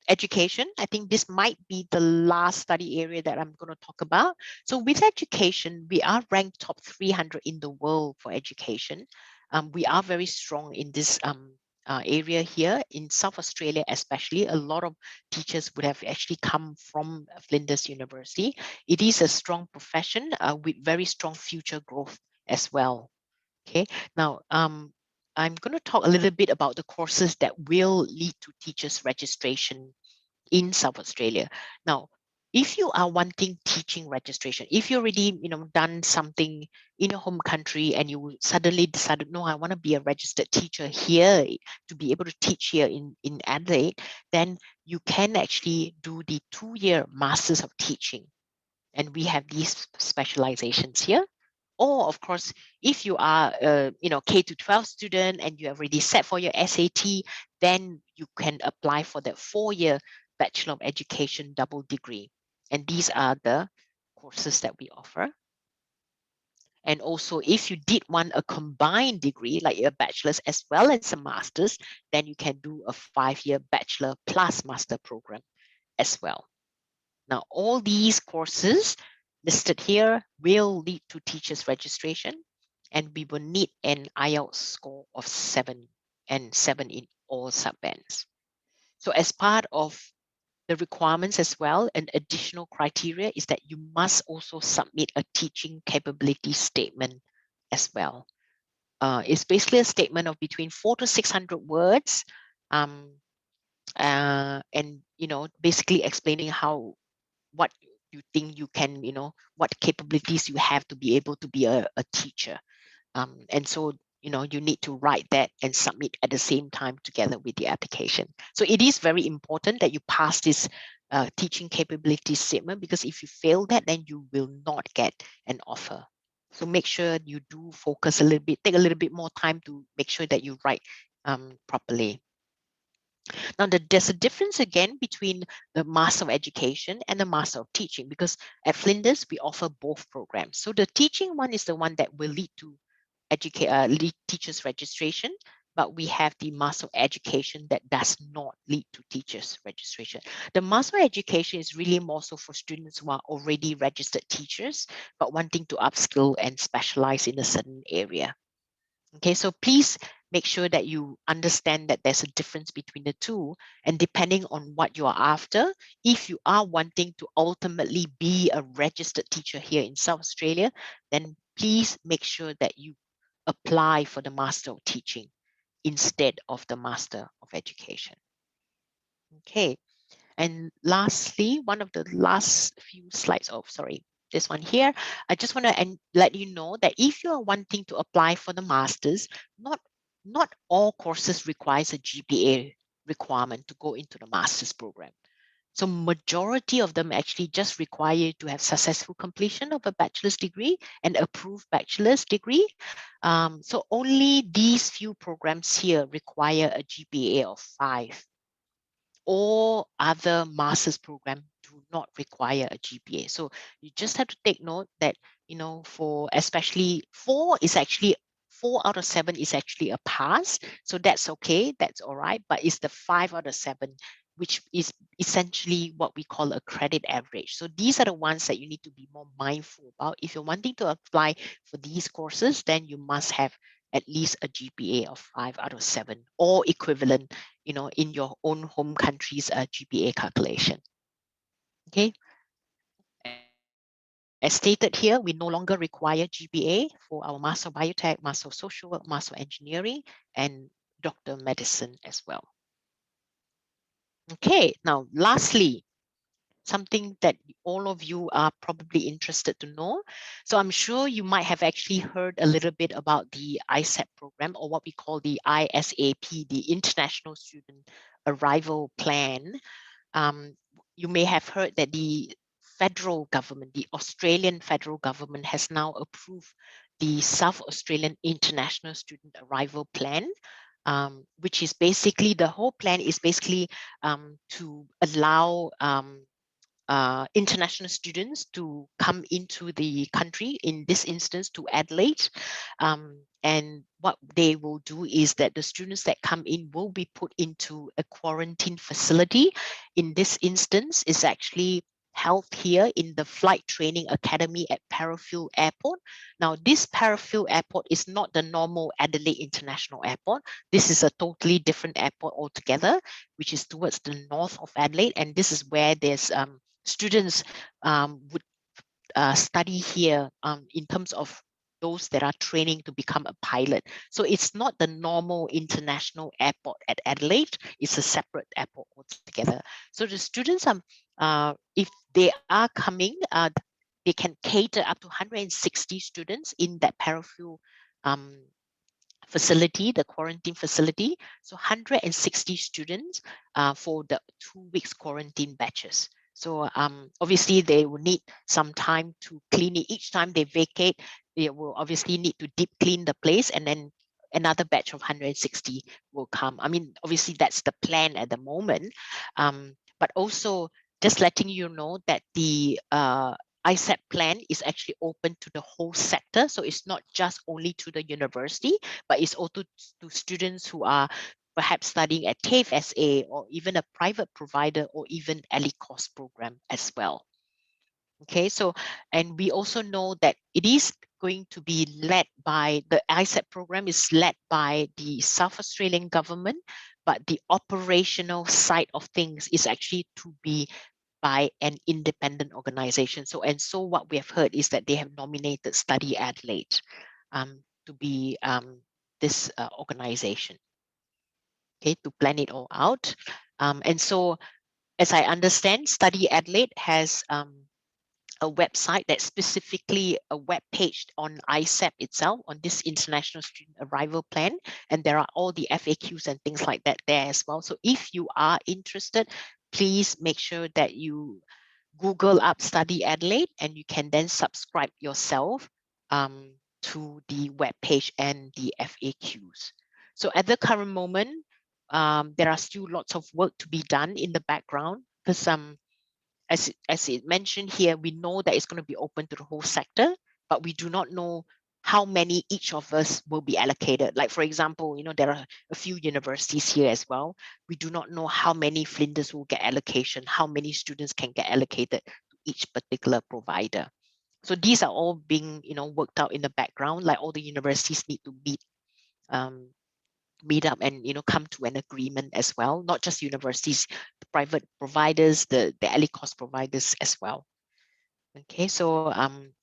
education. I think this might be the last study area that I'm going to talk about. So with education, we are ranked top 300 in the world for education. We are very strong in this area here in South Australia, especially. A lot of teachers would have actually come from Flinders University. It is a strong profession with very strong future growth as well. Okay, now I'm going to talk a little bit about the courses that will lead to teachers registration in South Australia. Now, if you are wanting teaching registration, if you already done something in your home country and you suddenly decided, no, I want to be a registered teacher here to be able to teach here in Adelaide, then you can actually do the 2-year Masters of Teaching. And we have these specializations here. Or of course, if you are a K-12 student and you have already set for your SAT, then you can apply for that 4-year Bachelor of Education double degree. And these are the courses that we offer. And also, if you did want a combined degree, like a bachelor's as well as a master's, then you can do a 5-year bachelor plus master program as well. Now, all these courses listed here will lead to teachers registration, and we will need an IELTS score of 7 and 7 in all subbands. So as part of the requirements as well, an additional criteria is that you must also submit a teaching capability statement as well. It's basically a statement of between 400 to 600 words, and basically explaining what you think you can, what capabilities you have to be able to be a teacher. And so, you need to write that and submit at the same time together with the application. So it is very important that you pass this teaching capability statement, because if you fail that, then you will not get an offer. So make sure you do focus a little bit, take a little bit more time to make sure that you write properly. Now, there's a difference again between the Master of Education and the Master of Teaching, because at Flinders, we offer both programs. So the teaching one is the one that will lead to lead teachers registration, but we have the Master of Education that does not lead to teachers registration. The Master of Education is really more so for students who are already registered teachers, but wanting to upskill and specialize in a certain area. Okay, so please make sure that you understand that there's a difference between the two, and depending on what you are after, if you are wanting to ultimately be a registered teacher here in South Australia, then please make sure that you apply for the Master of Teaching instead of the Master of Education. Okay, and lastly, one of the last few slides, this one here. I just want to let you know that if you are wanting to apply for the master's, not all courses requires a GPA requirement to go into the master's program. So majority of them actually just require you to have successful completion of a bachelor's degree and approved bachelor's degree. So only these few programs here require a GPA of 5. All other master's program do not require a GPA. So you just have to take note that, for especially 4 out of 7 is actually a pass. So that's okay, that's all right. But it's the 5 out of 7, which is essentially what we call a credit average. So these are the ones that you need to be more mindful about. If you're wanting to apply for these courses, then you must have at least a GPA of 5 out of 7 or equivalent, in your own home country's GPA calculation. Okay. As stated here, we no longer require GPA for our Master of Biotech, Master of Social Work, Master of Engineering, and Doctor of Medicine as well. Okay, now lastly, something that all of you are probably interested to know. So I'm sure you might have actually heard a little bit about the ISAP program, or what we call the ISAP, the International Student Arrival Plan. You may have heard that the federal government, the Australian federal government, has now approved the South Australian International Student Arrival Plan, which is basically, the whole plan is basically to allow international students to come into the country, in this instance to Adelaide. And what they will do is that the students that come in will be put into a quarantine facility. In this instance, is actually held here in the Flight Training Academy at Parafield Airport. Now, this Parafield Airport is not the normal Adelaide International Airport. This is a totally different airport altogether, which is towards the north of Adelaide. And this is where there's students would study here in terms of those that are training to become a pilot. So it's not the normal international airport at Adelaide. It's a separate airport altogether. So the students, if they are coming, they can cater up to 160 students in that Parafield facility, the quarantine facility. So 160 students for the 2 weeks quarantine batches. So obviously they will need some time to clean it. Each time they vacate, they will obviously need to deep clean the place, and then another batch of 160 will come. I mean, obviously that's the plan at the moment. But also just letting you know that the ISAP plan is actually open to the whole sector. So it's not just only to the university, but it's also to students who are perhaps studying at TAFE SA, or even a private provider, or even ELICOS program as well. Okay, so, and we also know that it is going to be led by, the ISAP program is led by the South Australian government, but the operational side of things is actually to be by an independent organization. So, and so what we have heard is that they have nominated Study Adelaide to be this organization, okay, to plan it all out. And so, as I understand, Study Adelaide has a website that's specifically a web page on ISAP itself, on this International Student Arrival Plan, and there are all the FAQs and things like that there as well. So if you are interested, please make sure that you Google up Study Adelaide, and you can then subscribe yourself to the web page and the FAQs. So at the current moment, there are still lots of work to be done in the background, because as it mentioned here, we know that it's going to be open to the whole sector, but we do not know how many each of us will be allocated. Like, for example, there are a few universities here as well. We do not know how many Flinders will get allocation, how many students can get allocated to each particular provider. So these are all being, worked out in the background. Like, all the universities need to meet up and come to an agreement as well, not just universities, the private providers, the ELICOS providers as well. Okay, so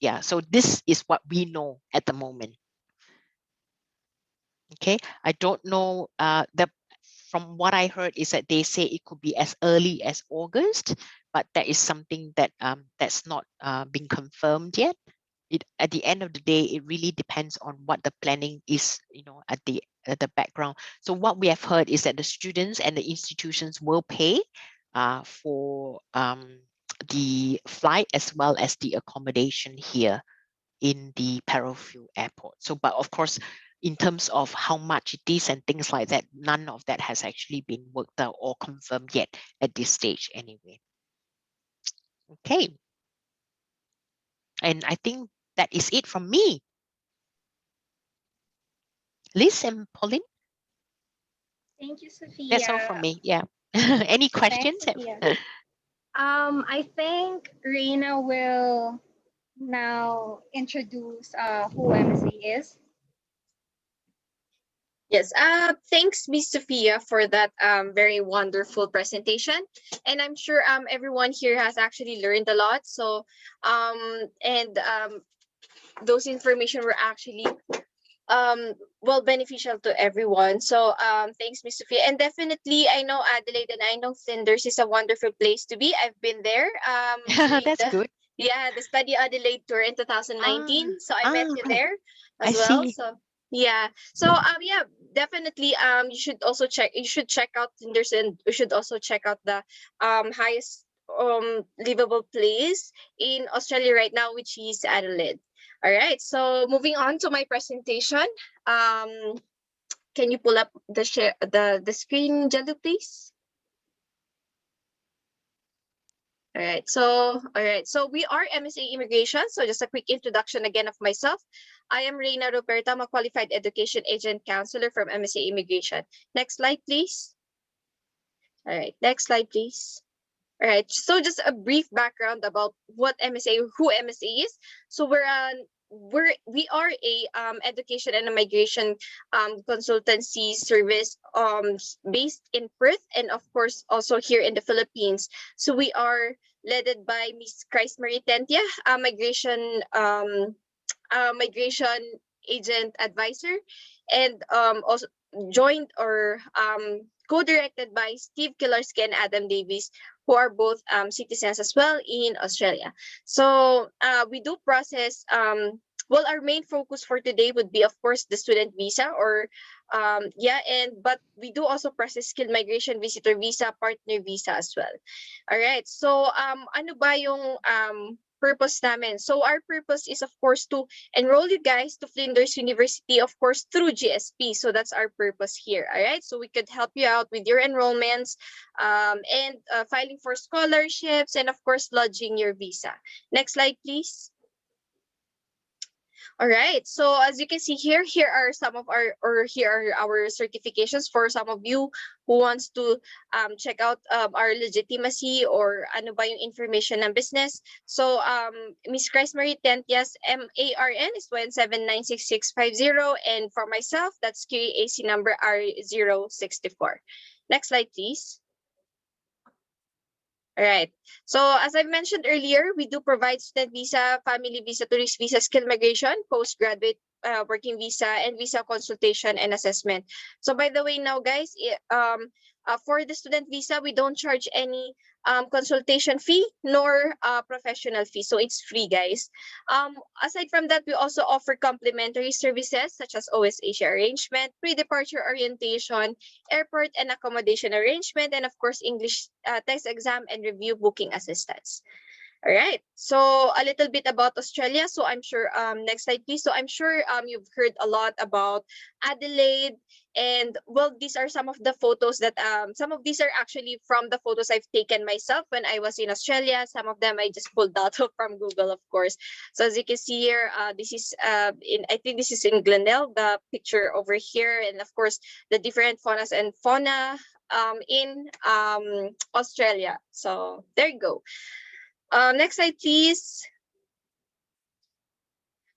yeah, so this is what we know at the moment. Okay, I don't know, from what I heard is that they say it could be as early as August, but that is something that that's not been confirmed yet. At the end of the day, it really depends on what the planning is, at the background. So what we have heard is that the students and the institutions will pay for the flight as well as the accommodation here in the Parafield Airport. So, but of course, in terms of how much it is and things like that, none of that has actually been worked out or confirmed yet at this stage anyway. Okay. And I think that is it from me. Liz and Pauline? Thank you, Sophia. That's all from me. Yeah. Any questions? Thanks, Sophia. I think Reina will now introduce who MSA is. Yes, thanks, Miss Sophia, for that very wonderful presentation. And I'm sure everyone here has actually learned a lot. So those information were actually well beneficial to everyone. So thanks, Miss Sophia. And definitely, I know Adelaide and I know Flinders is a wonderful place to be. I've been there. That's good. Yeah, the Study Adelaide tour in 2019. So I met you there as I well. see. So yeah. So yeah, definitely you should check out Flinders, and you should also check out the highest livable place in Australia right now, which is Adelaide. All right, so moving on to my presentation. Can you pull up the screen, Jello, please? All right, so we are MSA Immigration. So just a quick introduction again of myself. I am Reina Ruperta. I'm a qualified education agent counselor from MSA Immigration. Next slide, please. All right, next slide, please. All right, so just a brief background about what MSA, who MSA is. So we are a education and a migration consultancy service based in Perth, and of course also here in the Philippines. So we are led by Miss Christ Marie Tentia, a migration agent advisor, and also joined or co-directed by Steve Kilarski and Adam Davis, who are both citizens as well in Australia. So we do process, well, our main focus for today would be, of course, the student visa, or but we do also process skilled migration visitor visa, partner visa as well. All right, so ano ba yung purpose namin? So our purpose is, of course, to enroll you guys to Flinders University, of course, through GSP. So that's our purpose here. All right, so we could help you out with your enrollments and filing for scholarships, and of course, lodging your visa. Next slide, please. All right, so as you can see here are some of here are our certifications for some of you who wants to check out our legitimacy or ano ba yung information ng business. So Miss Christ Marie Tentia's MARN is 1796650, and for myself, that's QAC number R064. Next slide, please. All right. So as I mentioned earlier, we do provide student visa, family visa, tourist visa, skilled migration, postgraduate working visa, and visa consultation and assessment. So by the way, now guys, for the student visa, we don't charge any consultation fee nor professional fee. So it's free, guys. Aside from that, we also offer complimentary services such as OSA arrangement, pre-departure orientation, airport and accommodation arrangement, and of course, English test exam and review booking assistance. All right, so a little bit about Australia. So I'm sure, next slide, please. So I'm sure you've heard a lot about Adelaide, and well, these are some of the photos that, some of these are actually from the photos I've taken myself when I was in Australia. Some of them I just pulled out from Google, of course. So as you can see here, this is I think this is in Glenelg, the picture over here, and of course, the different faunas and fauna in Australia. So there you go. Next slide, please.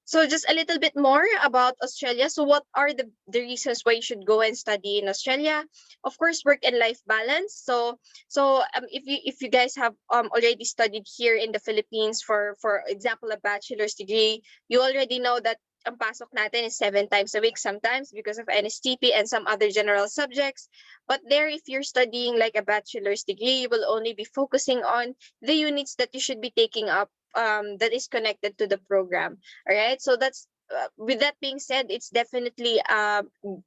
So just a little bit more about Australia. So what are the reasons why you should go and study in Australia? Of course, work and life balance. So if you guys have already studied here in the Philippines, for example, a bachelor's degree, you already know that ang pasok natin is 7 times a week sometimes because of NSTP and some other general subjects. But there, if you're studying like a bachelor's degree, you will only be focusing on the units that you should be taking up that is connected to the program. All right, so that's with that being said, it's definitely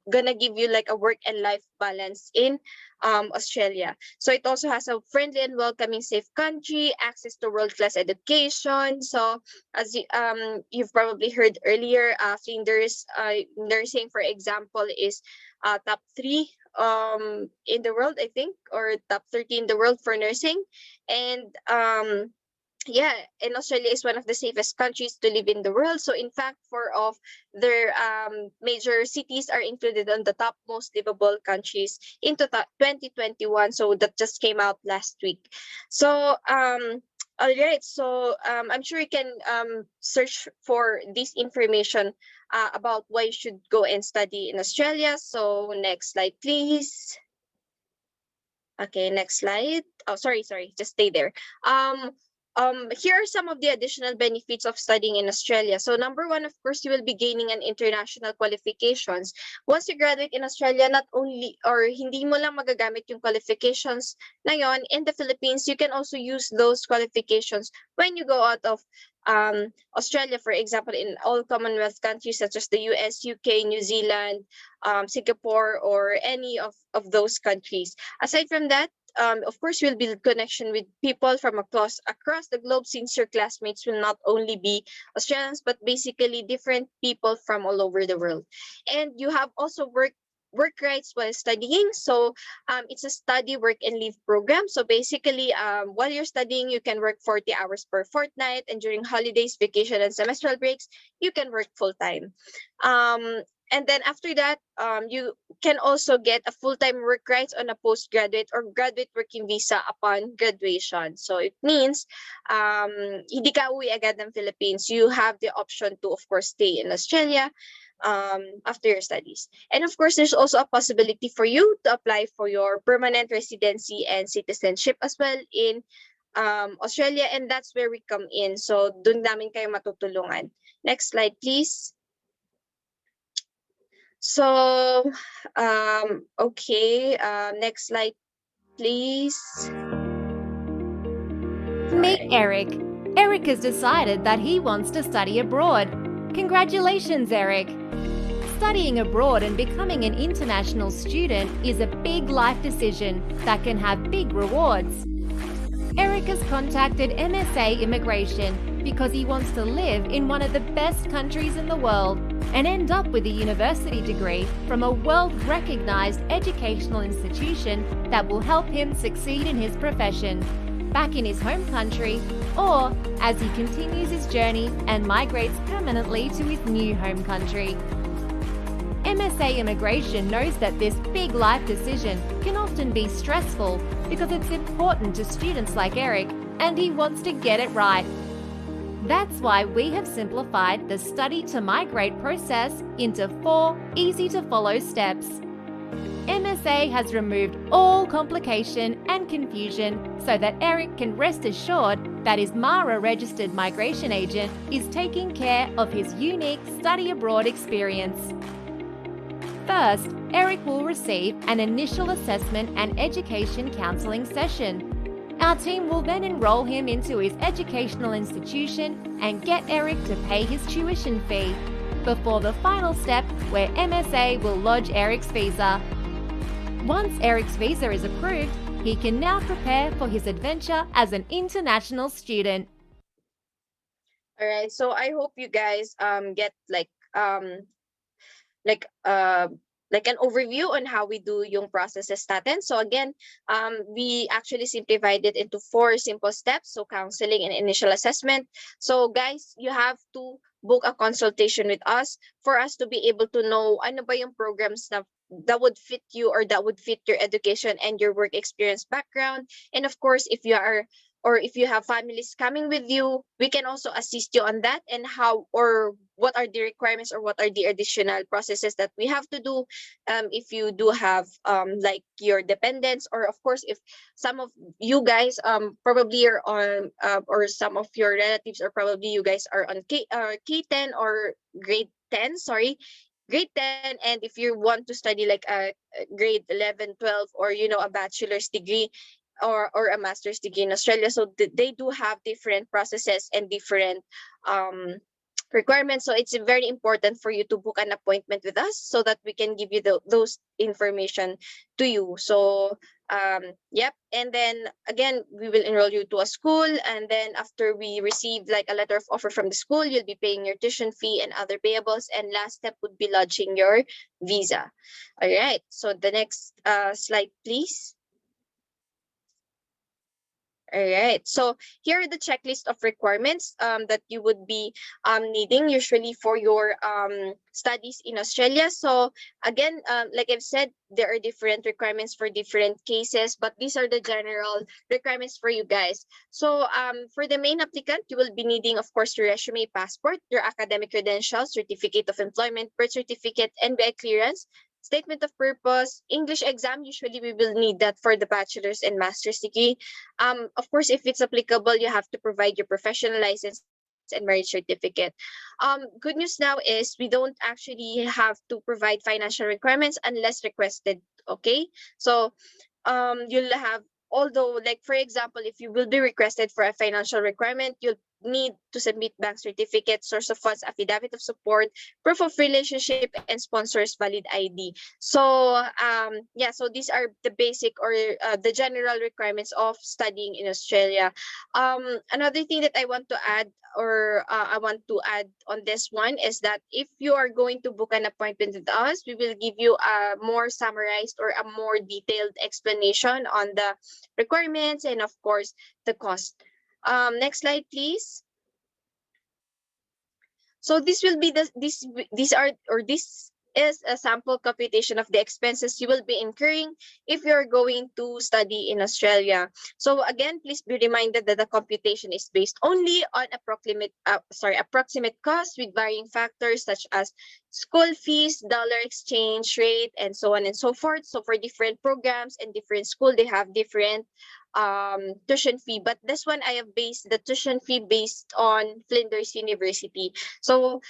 gonna give you like a work and life balance in Australia. So it also has a friendly and welcoming, safe country, access to world-class education. So as you've probably heard earlier, Flinders nursing, for example, is top 3 in the world, I think, or top 30 in the world for nursing. And yeah, and Australia is one of the safest countries to live in the world. So in fact, 4 of their major cities are included on the top most livable countries in 2021. So that just came out last week. So all right, so I'm sure you can search for this information about why you should go and study in Australia. So next slide, please. Okay, next slide. Oh, sorry, just stay there. Here are some of the additional benefits of studying in Australia. So number 1, of course, you will be gaining an international qualifications. Once you graduate in Australia, not only or hindi mo lang magagamit yung qualifications na yon in the Philippines, you can also use those qualifications when you go out of Australia, for example, in all Commonwealth countries such as the US, UK, New Zealand, Singapore, or any of those countries. Aside from that, of course, you'll build connection with people from across the globe, since your classmates will not only be Australians, but basically different people from all over the world. And you have also work rights while studying. So it's a study, work, and leave program. So basically, while you're studying, you can work 40 hours per fortnight, and during holidays, vacation, and semestral breaks, you can work full-time. And then after that, you can also get a full-time work rights on a postgraduate or graduate working visa upon graduation. So it means hindi ka uwi agad ng Philippines. You have the option to, of course, stay in Australia after your studies. And of course, there's also a possibility for you to apply for your permanent residency and citizenship as well in Australia, and that's where we come in. So dun namin kayo matutulungan. Next slide, please. So, okay, next slide, please. Meet Eric. Eric has decided that he wants to study abroad. Congratulations, Eric. Studying abroad and becoming an international student is a big life decision that can have big rewards. Eric has contacted MSA Immigration because he wants to live in one of the best countries in the world and end up with a university degree from a world-recognized educational institution that will help him succeed in his profession, back in his home country, or as he continues his journey and migrates permanently to his new home country. MSA Immigration knows that this big life decision can often be stressful because it's important to students like Eric, and he wants to get it right. That's why we have simplified the STUDY-to-MIGRATE process into 4 easy-to-follow steps. MSA has removed all complication and confusion so that Eric can rest assured that his MARA-registered migration agent is taking care of his unique study abroad experience. First, Eric will receive an initial assessment and education counselling session. Our team will then enrol him into his educational institution and get Eric to pay his tuition fee, before the final step where MSA will lodge Eric's visa. Once Eric's visa is approved, he can now prepare for his adventure as an international student. All right, so I hope you guys get like an overview on how we do yung processes natin. So again, we actually simplified it into 4 simple steps. So counseling and initial assessment. So guys, you have to book a consultation with us for us to be able to know ano ba yung programs na that would fit you or that would fit your education and your work experience background. And of course, if you are or if you have families coming with you, we can also assist you on that and how or what are the requirements or what are the additional processes that we have to do if you do have like your dependents, or of course if some of you guys probably are on or some of your relatives or probably you guys are on K10 or grade 10, sorry, grade 10, and if you want to study like a grade 11, 12, or a bachelor's degree or a master's degree in Australia. So they do have different processes and different requirements. So it's very important for you to book an appointment with us so that we can give you those information to you. So yep, and then again, we will enroll you to a school, and then after we receive like a letter of offer from the school, you'll be paying your tuition fee and other payables, and last step would be lodging your visa. All right, so the next slide, please. All right, so here are the checklist of requirements that you would be needing usually for your studies in Australia. So again, like I've said, there are different requirements for different cases, but these are the general requirements for you guys. So for the main applicant, you will be needing, of course, your resume, passport, your academic credentials, certificate of employment, birth certificate, NBI clearance, statement of purpose, English exam. Usually we will need that for the bachelor's and master's degree. Of course, if it's applicable, you have to provide your professional license and marriage certificate. Good news now is we don't actually have to provide financial requirements unless requested. Okay, so you'll have, although like for example, if you will be requested for a financial requirement, you'll need to submit bank certificate, source of funds, affidavit of support, proof of relationship, and sponsors valid ID. So yeah, so these are the basic or the general requirements of studying in Australia. Another thing that I want to add, or I want to add on this one, is that if you are going to book an appointment with us, we will give you a more summarized or a more detailed explanation on the requirements and of course the cost. Next slide, please. So this will be this is a sample computation of the expenses you will be incurring if you're going to study in Australia. So again, please be reminded that the computation is based only on approximate costs with varying factors such as school fees, dollar exchange rate, and so on and so forth. So for different programs and different school, they have different tuition fee, but this one I have based the tuition fee based on Flinders University. So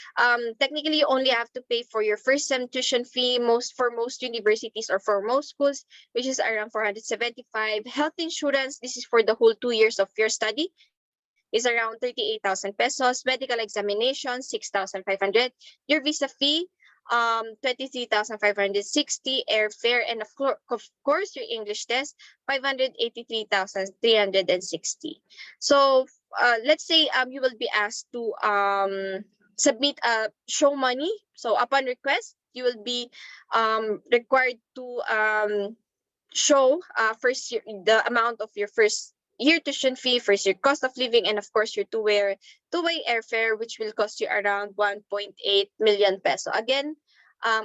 technically you only have to pay for your first sem tuition fee for most universities or for most schools, which is around 475. Health insurance, this is for the whole 2 years of your study, is around 38,000 pesos. Medical examination, 6,500. Your visa fee, 23,560. Airfare, and of course your English test, 583,360. So let's say you will be asked to submit a show money. So upon request, you will be required to show first year, the amount of your first year tuition fee, first year cost of living, and of course your two-way airfare, which will cost you around 1.8 million peso. Again,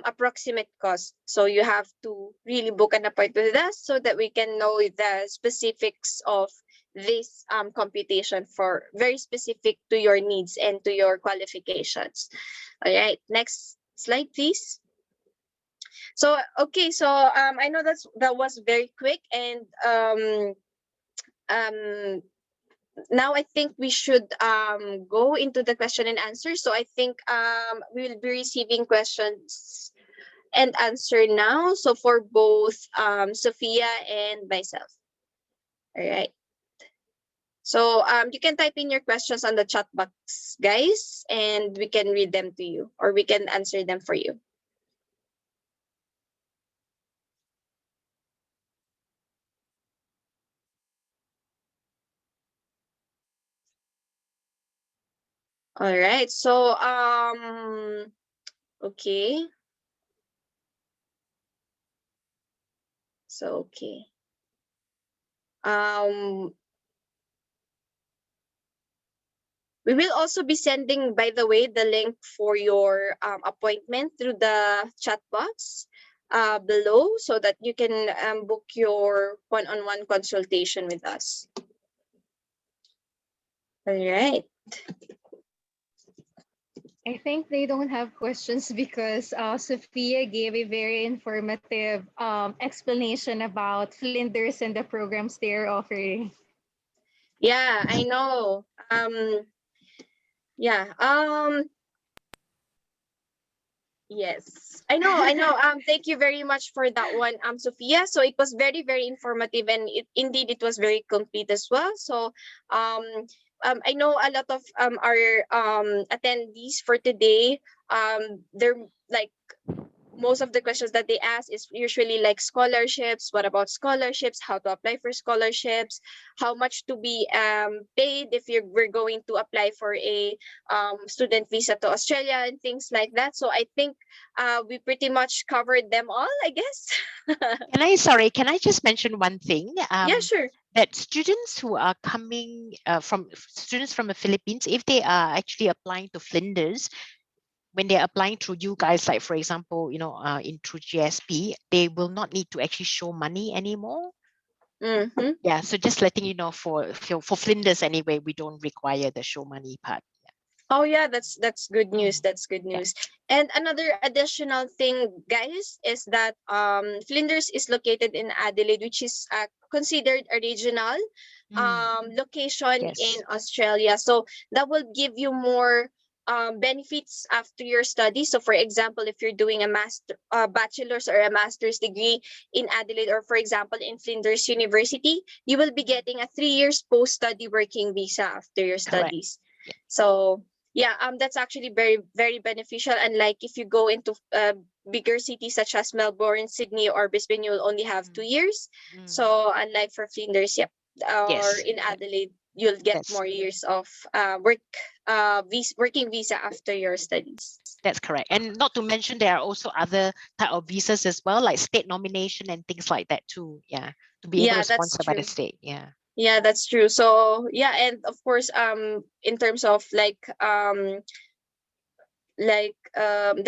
approximate cost. So you have to really book an appointment with us so that we can know the specifics of this computation for very specific to your needs and to your qualifications. All right, next slide, please. So okay, so I know that was very quick, and now I think we should go into the question and answer. So I think we will be receiving questions and answer now. So for both Sophia and myself. All right. So you can type in your questions on the chat box, guys, and we can read them to you, or we can answer them for you. All right, so okay. So okay. We will also be sending, by the way, the link for your appointment through the chat box below, so that you can book your one-on-one consultation with us. All right. I think they don't have questions because Sophia gave a very informative explanation about Flinders and the programs they're offering. Yeah, I know. Yeah. Yes, I know, I know. Thank you very much for that one, Sophia. So it was very, very informative, and indeed it was very complete as well. So, I know a lot of our attendees for today. They're like, most of the questions that they ask is usually like scholarships. What about scholarships? How to apply for scholarships? How much to be paid if we're going to apply for a student visa to Australia and things like that. So I think we pretty much covered them all, I guess. Can I just mention one thing? Yeah, sure. That students who are coming from the Philippines, if they are actually applying to Flinders, when they're applying through you guys, like for example, through GSP, they will not need to actually show money anymore. Mm-hmm. Yeah, so just letting you know, for Flinders anyway, we don't require the show money part. Oh yeah, that's good news. That's good news. Yeah. And another additional thing, guys, is that Flinders is located in Adelaide, which is considered a regional location in Australia. So that will give you more benefits after your study. So for example, if you're doing a bachelor's or a master's degree in Adelaide, or for example in Flinders University, you will be getting a 3 years post-study working visa after your studies. Yeah. So yeah, that's actually very, very beneficial. And like if you go into bigger cities such as Melbourne, Sydney, or Brisbane, you will only have 2 years. So unlike for Flinders, or in Adelaide, you'll get more years of working visa after your studies. That's correct. And not to mention, there are also other type of visas as well, like state nomination and things like that too. Yeah, to be able to sponsor by the state. Yeah. Yeah, that's true. So yeah, and of course, in terms of the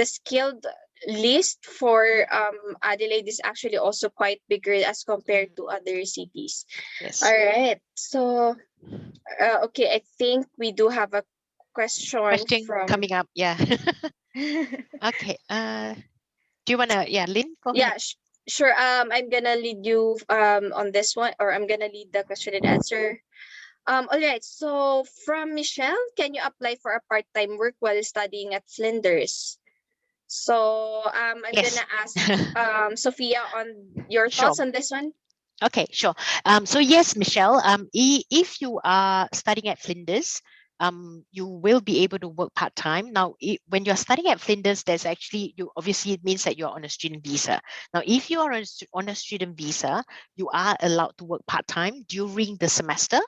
skilled list for Adelaide is actually also quite bigger as compared to other cities. Yes. All right. So okay, I think we do have a question from coming up. Yeah. Okay. Do you wanna? Yeah, Lynn, go ahead. Yeah. Sure. I'm gonna lead you on this one, or I'm gonna lead the question and answer. All right. So from Michelle, can you apply for a part-time work while studying at Flinders? So I'm gonna ask Sophia on your thoughts on this one. Okay, sure. So yes, Michelle, if you are studying at Flinders, you will be able to work part-time. Now, when you're studying at Flinders, there's actually, obviously it means that you're on a student visa. Now, if you are on a student visa, you are allowed to work part-time during the semester,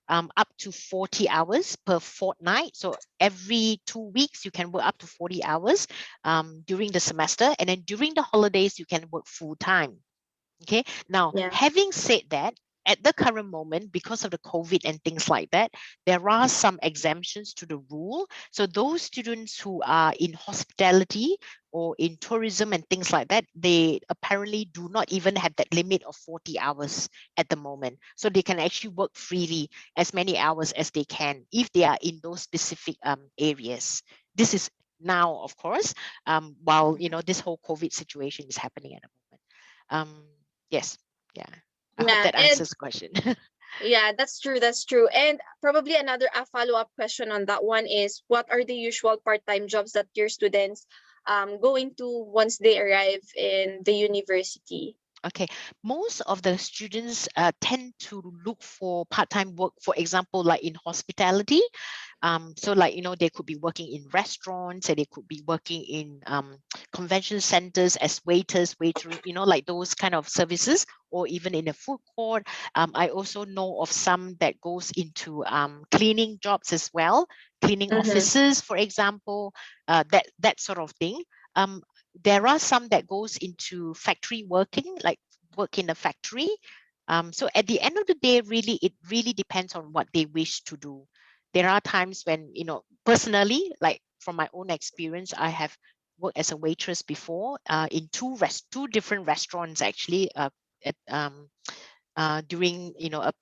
up to 40 hours per fortnight. So every 2 weeks, you can work up to 40 hours during the semester. And then during the holidays, you can work full-time. Okay, now having said that, at the current moment, because of the COVID and things like that, there are some exemptions to the rule. So those students who are in hospitality or in tourism and things like that, they apparently do not even have that limit of 40 hours at the moment. So they can actually work freely as many hours as they can if they are in those specific areas. This is now, of course, while this whole COVID situation is happening at the moment. Yes. Yeah. I hope that answers the question. Yeah, that's true. That's true. And probably another follow-up question on that one is, what are the usual part-time jobs that your students going to once they arrive in the university? Okay, most of the students tend to look for part-time work, for example, like in hospitality. So like, they could be working in restaurants, and they could be working in convention centers as waiters, like those kind of services, or even in a food court. I also know of some that goes into cleaning jobs as well, cleaning offices, for example, that sort of thing. There are some that goes into factory working, like work in a factory. So at the end of the day, it really depends on what they wish to do. There are times when, personally, like from my own experience, I have worked as a waitress before in two different restaurants, actually, during, a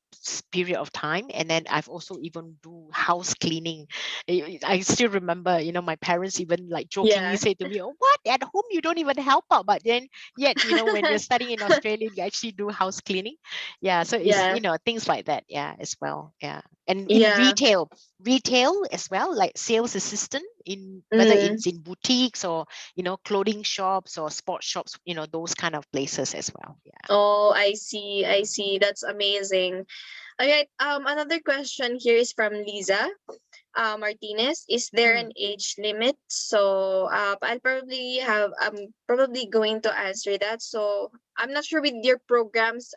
period of time. And then I've also even do house cleaning. I still remember, my parents even like jokingly Yeah. say to me, "Oh, what, at home you don't even help out?" But then yet, when you're studying in Australia, you actually do house cleaning. Yeah, so it's, Yeah. things like that, as well. Yeah. And in Yeah. retail as well, like sales assistant, in whether Mm. it's in boutiques or clothing shops or sports shops, those kind of places as well. Yeah. Oh, I see. I see. That's amazing. All right. Another question here is from Lisa Martinez. Is there an age limit? So I'm probably going to answer that. So I'm not sure with your programs,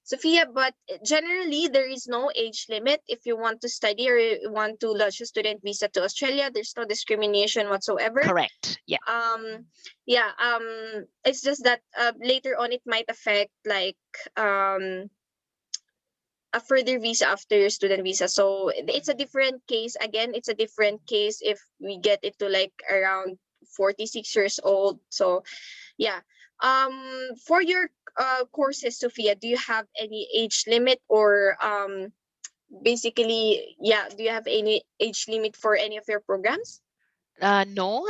Sophia, but generally there is no age limit. If you want to study or you want to lodge a student visa to Australia, there's no discrimination whatsoever. Correct. Yeah. Yeah. It's just that later on it might affect like a further visa after your student visa. So it's a different case. Again, it's a different case if we get it to like around 46 years old. So yeah. For your courses, Sophia, do you have any age limit or basically, yeah, do you have any age limit for any of your programs? No.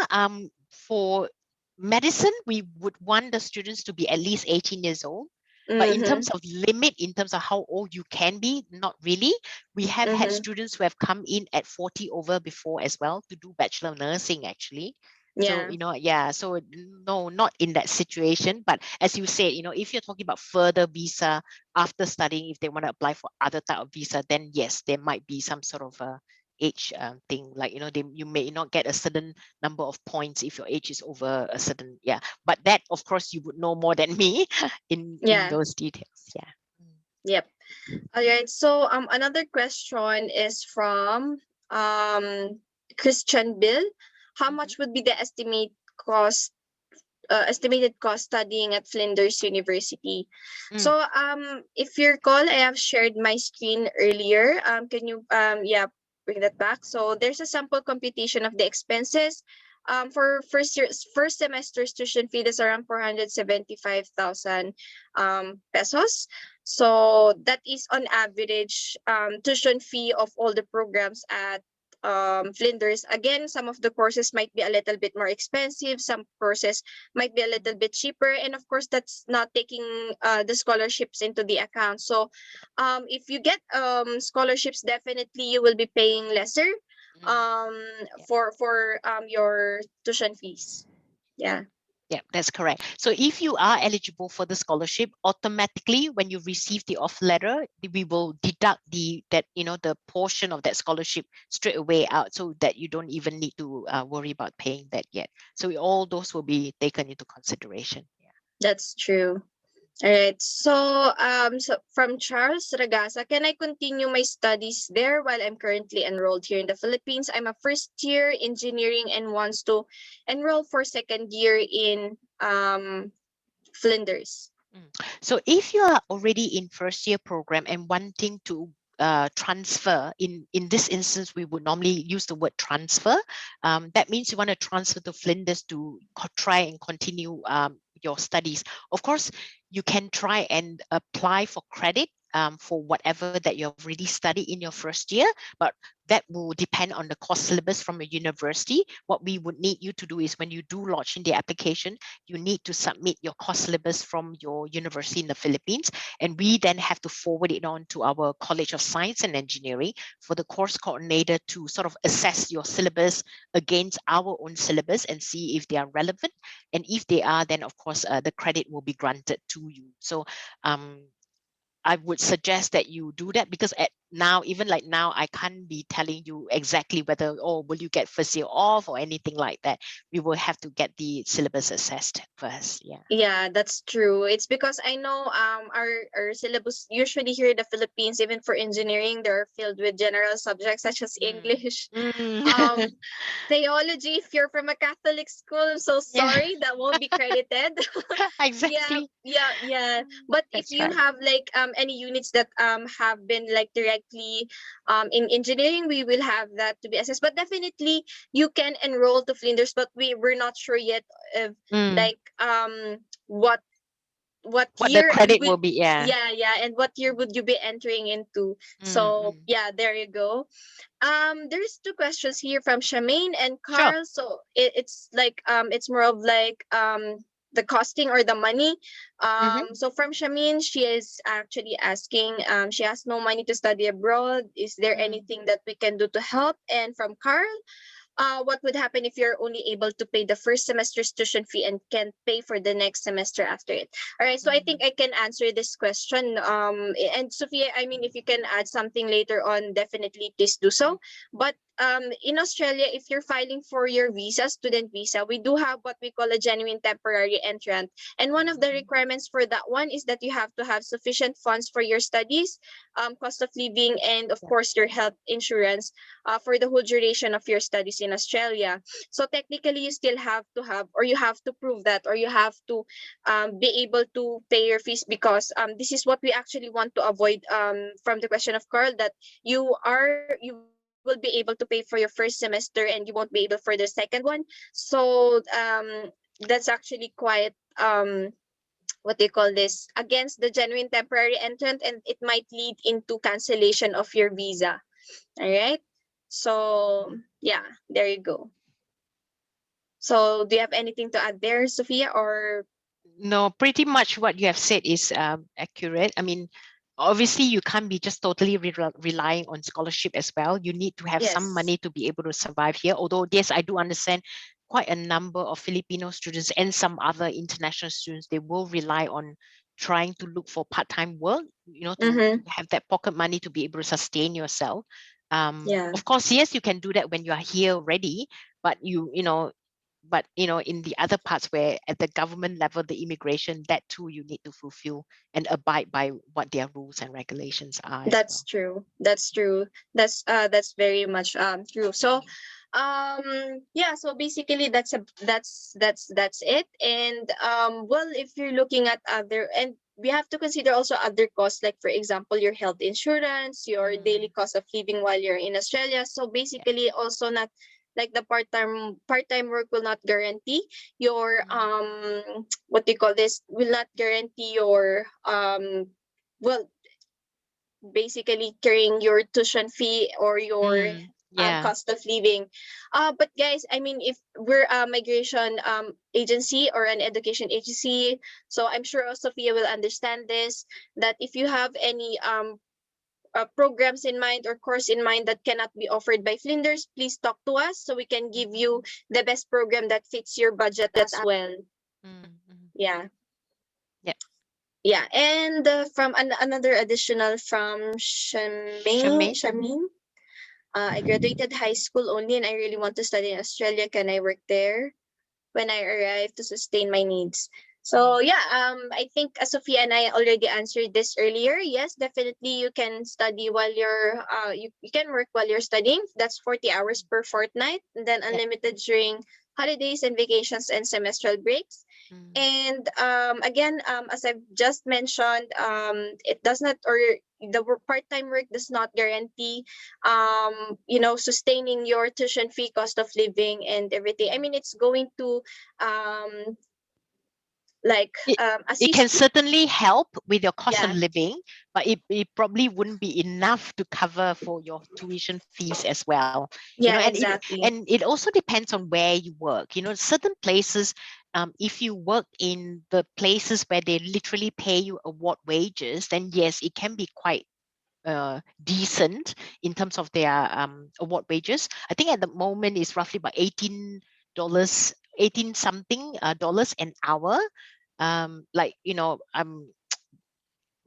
For medicine, we would want the students to be at least 18 years old. But in terms of limit, in terms of how old you can be, not really. We have had students who have come in at 40 over before as well to do Bachelor of Nursing, actually. Yeah. So, so no, not in that situation. But as you said, if you're talking about further visa after studying, if they want to apply for other type of visa, then yes, there might be some sort of a age thing, like you may not get a certain number of points if your age is over a certain, but that of course you would know more than me in those details. Yep. All right. So another question is from Christian Bill. How much would be the estimated cost studying at Flinders University? So if you recall, I have shared my screen earlier. Can you bring that back? So there's a sample computation of the expenses. For first semester's tuition fee is around 475,000 pesos. So that is on average tuition fee of all the programs at Flinders. Again, some of the courses might be a little bit more expensive, some courses might be a little bit cheaper, and of course that's not taking the scholarships into the account. So if you get scholarships, definitely you will be paying lesser for your tuition fees. Yeah. Yeah, that's correct. So if you are eligible for the scholarship, automatically when you receive the offer letter, we will deduct the portion of that scholarship straight away out, so that you don't even need to worry about paying that yet. So all those will be taken into consideration. Yeah, that's true. All right. So from Charles Ragasa, can I continue my studies there while I'm currently enrolled here in the Philippines? I'm a first year engineering and wants to enroll for second year in Flinders. So if you are already in first year program and wanting to transfer, in this instance, we would normally use the word transfer. That means you want to transfer to Flinders to try and continue your studies. Of course, you can try and apply for credit for whatever that you have already studied in your first year, but that will depend on the course syllabus from a university. What we would need you to do is, when you do lodge in the application, you need to submit your course syllabus from your university in the Philippines, and we then have to forward it on to our College of Science and Engineering for the course coordinator to sort of assess your syllabus against our own syllabus and see if they are relevant. And if they are, then of course the credit will be granted to you. So I would suggest that you do that, because even now, I can't be telling you exactly whether, will you get first year off or anything like that. We will have to get the syllabus assessed first. Yeah. Yeah, that's true. It's because I know our syllabus usually here in the Philippines, even for engineering, they're filled with general subjects such as English, theology. If you're from a Catholic school, I'm so sorry, that won't be credited. Exactly. Yeah. But if That's you right. have like any units that have been like directly in engineering, we will have that to be assessed. But definitely you can enroll to Flinders, but we're not sure yet of like what what What the year credit will be, yeah. and what year would you be entering into. So yeah, there you go. There's two questions here from Charmaine and Sure. Carl. So it's like it's more of like the costing or the money. So from Charmaine, she is actually asking, she has no money to study abroad. Is there anything that we can do to help? And from Carl, what would happen if you're only able to pay the first semester's tuition fee and can't pay for the next semester after it? All right, so I think I can answer this question. And Sophia, I mean, if you can add something later on, definitely please do so. But in Australia, if you're filing for your visa, student visa, we do have what we call a genuine temporary entrant. And one of the requirements for that one is that you have to have sufficient funds for your studies, cost of living, and of course your health insurance for the whole duration of your studies in Australia. So technically, you still have to have, or you have to prove that, or you have to be able to pay your fees, because this is what we actually want to avoid from the question of Carl, that you will be able to pay for your first semester and you won't be able for the second one. So that's actually quite what they call this, against the genuine temporary entrant, and it might lead into cancellation of your visa. All right. So yeah, there you go. So do you have anything to add there, Sophia, or? No, pretty much what you have said is accurate. I mean, obviously you can't be just totally relying on scholarship as well. You need to have some money to be able to survive here. Although yes, I do understand quite a number of Filipino students and some other international students, they will rely on trying to look for part-time work, you know, to have that pocket money to be able to sustain yourself. Of course, yes, you can do that when you are here already, but in the other parts where at the government level, the immigration, that too you need to fulfill and abide by what their rules and regulations are. That's true. That's true. That's very much true. So yeah, so basically that's it. And well, if you're looking at other, and we have to consider also other costs, like for example your health insurance, your daily cost of living while you're in Australia. So basically also not like the part-time work will not guarantee your what do you call this, will not guarantee your well, basically carrying your tuition fee or your cost of living. But guys, I mean, if we're a migration agency or an education agency, so I'm sure Sophia will understand this, that if you have any programs in mind or course in mind that cannot be offered by Flinders, please talk to us so we can give you the best program that fits your budget as well. Yeah. Yeah, and from another additional from Shamin. I graduated high school only and I really want to study in Australia. Can I work there when I arrive to sustain my needs? So yeah, I think Sophia and I already answered this earlier. Yes, definitely you can study while you're you can work while you're studying. That's 40 hours per fortnight, and then unlimited during holidays and vacations and semestral breaks. And again, as I've just mentioned, it does not, or the part-time work does not guarantee sustaining your tuition fee, cost of living, and everything. I mean, it's going to it can certainly help with your cost of living, but it probably wouldn't be enough to cover for your tuition fees as well. Exactly. And it also depends on where you work. Certain places, if you work in the places where they literally pay you award wages, then yes, it can be quite decent in terms of their award wages. I think at the moment it's roughly about $18 something dollars an hour.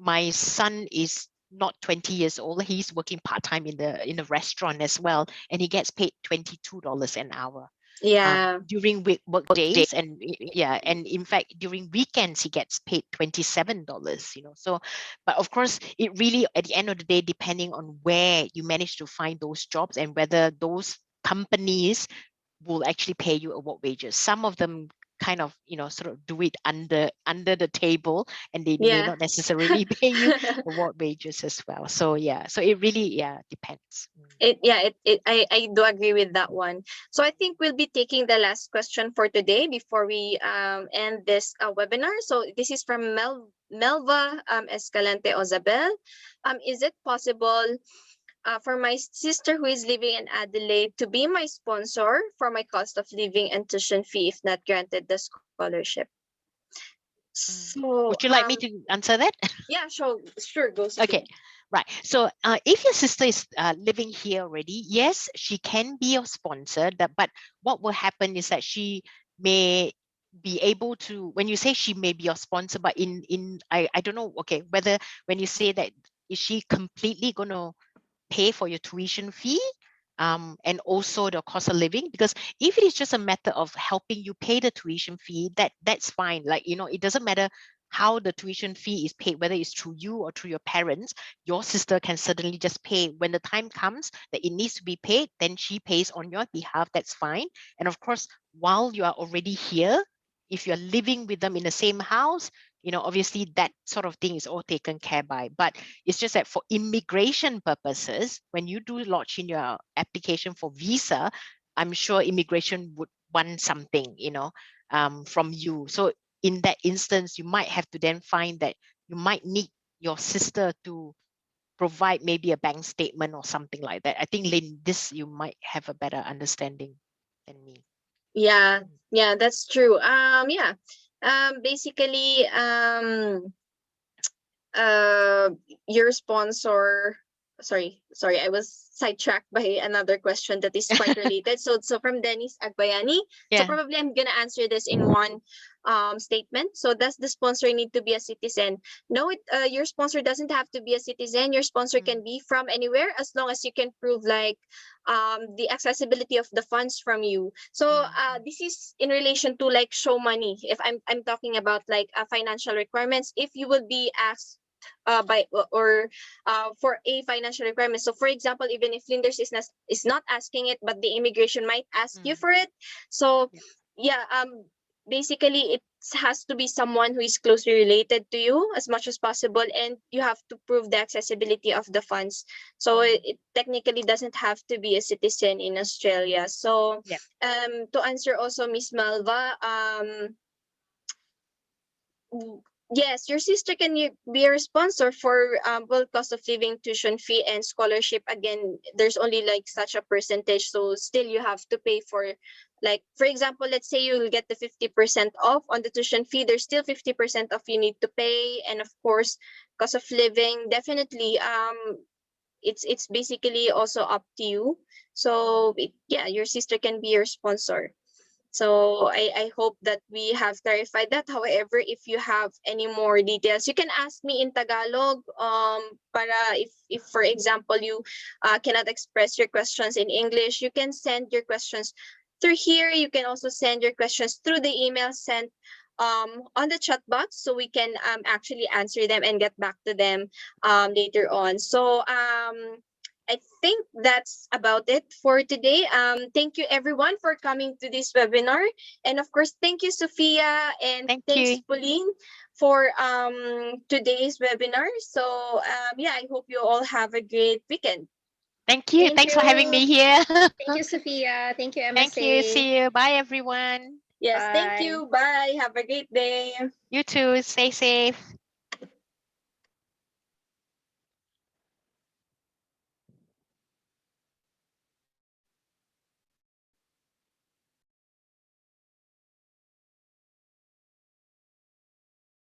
My son is not 20 years old. He's working part-time in the restaurant as well, and he gets paid $22 an hour. During work days, and in fact during weekends he gets paid $27. So, but of course it really, at the end of the day, depending on where you manage to find those jobs and whether those companies will actually pay you award wages. Some of them kind of, sort of do it under the table, and they may Yeah. not necessarily pay you award wages as well. So yeah, so it really depends. I do agree with that one. So I think we'll be taking the last question for today before we end this webinar. So this is from Melva Escalante Ozabel. Is it possible for my sister who is living in Adelaide to be my sponsor for my cost of living and tuition fee if not granted the scholarship? So would you like me to answer that? Yeah, sure, go Sophia. Okay. Right. So if your sister is living here already, yes, she can be your sponsor. But what will happen is that she may be able to, when you say she may be your sponsor, but I don't know, okay, whether when you say that, is she completely going to pay for your tuition fee and also the cost of living? Because if it is just a matter of helping you pay the tuition fee, that's fine. Like, it doesn't matter how the tuition fee is paid, whether it's through you or through your parents. Your sister can certainly just pay when the time comes that it needs to be paid, then she pays on your behalf. That's fine. And of course, while you are already here, if you're living with them in the same house, obviously that sort of thing is all taken care by. But it's just that for immigration purposes, when you do lodge in your application for visa, I'm sure immigration would want something, from you. So in that instance, you might have to then find that you might need your sister to provide maybe a bank statement or something like that. I think, Lynn, this you might have a better understanding than me. Yeah, that's true. Basically, your sponsor, sorry, I was sidetracked by another question that is quite related. So from Dennis Agbayani. So probably I'm gonna answer this in one statement. So does the sponsor need to be a citizen? No, your sponsor doesn't have to be a citizen. Your sponsor can be from anywhere as long as you can prove like the accessibility of the funds from you. So this is in relation to like show money. If I'm talking about like financial requirements, if you will be asked for a financial requirement. So for example, even if Flinders is not asking it, but the immigration might ask you for it. So basically it has to be someone who is closely related to you as much as possible, and you have to prove the accessibility of the funds. So it technically doesn't have to be a citizen in Australia. So to answer also Miss Malva, yes, your sister can be a sponsor for both cost of living, tuition fee, and scholarship. Again, there's only like such a percentage, so still you have to pay for, like, for example, let's say you'll get the 50% off on the tuition fee. There's still 50% off you need to pay, and of course, cost of living. Definitely, it's basically also up to you. So your sister can be your sponsor. So I hope that we have clarified that. However, if you have any more details, you can ask me in Tagalog. Para if for example you cannot express your questions in English, you can send your questions through here. You can also send your questions through the email sent on the chat box, so we can actually answer them and get back to them later on. So I think that's about it for today. Thank you everyone for coming to this webinar. And of course, thank you, Sophia, and thanks, Pauline, for today's webinar. So I hope you all have a great weekend. Thank you. Thanks for having me here. Thank you, Sophia. Thank you, MSA. Thank you. See you. Bye, everyone. Yes, thank you. Bye. Have a great day. You too. Stay safe.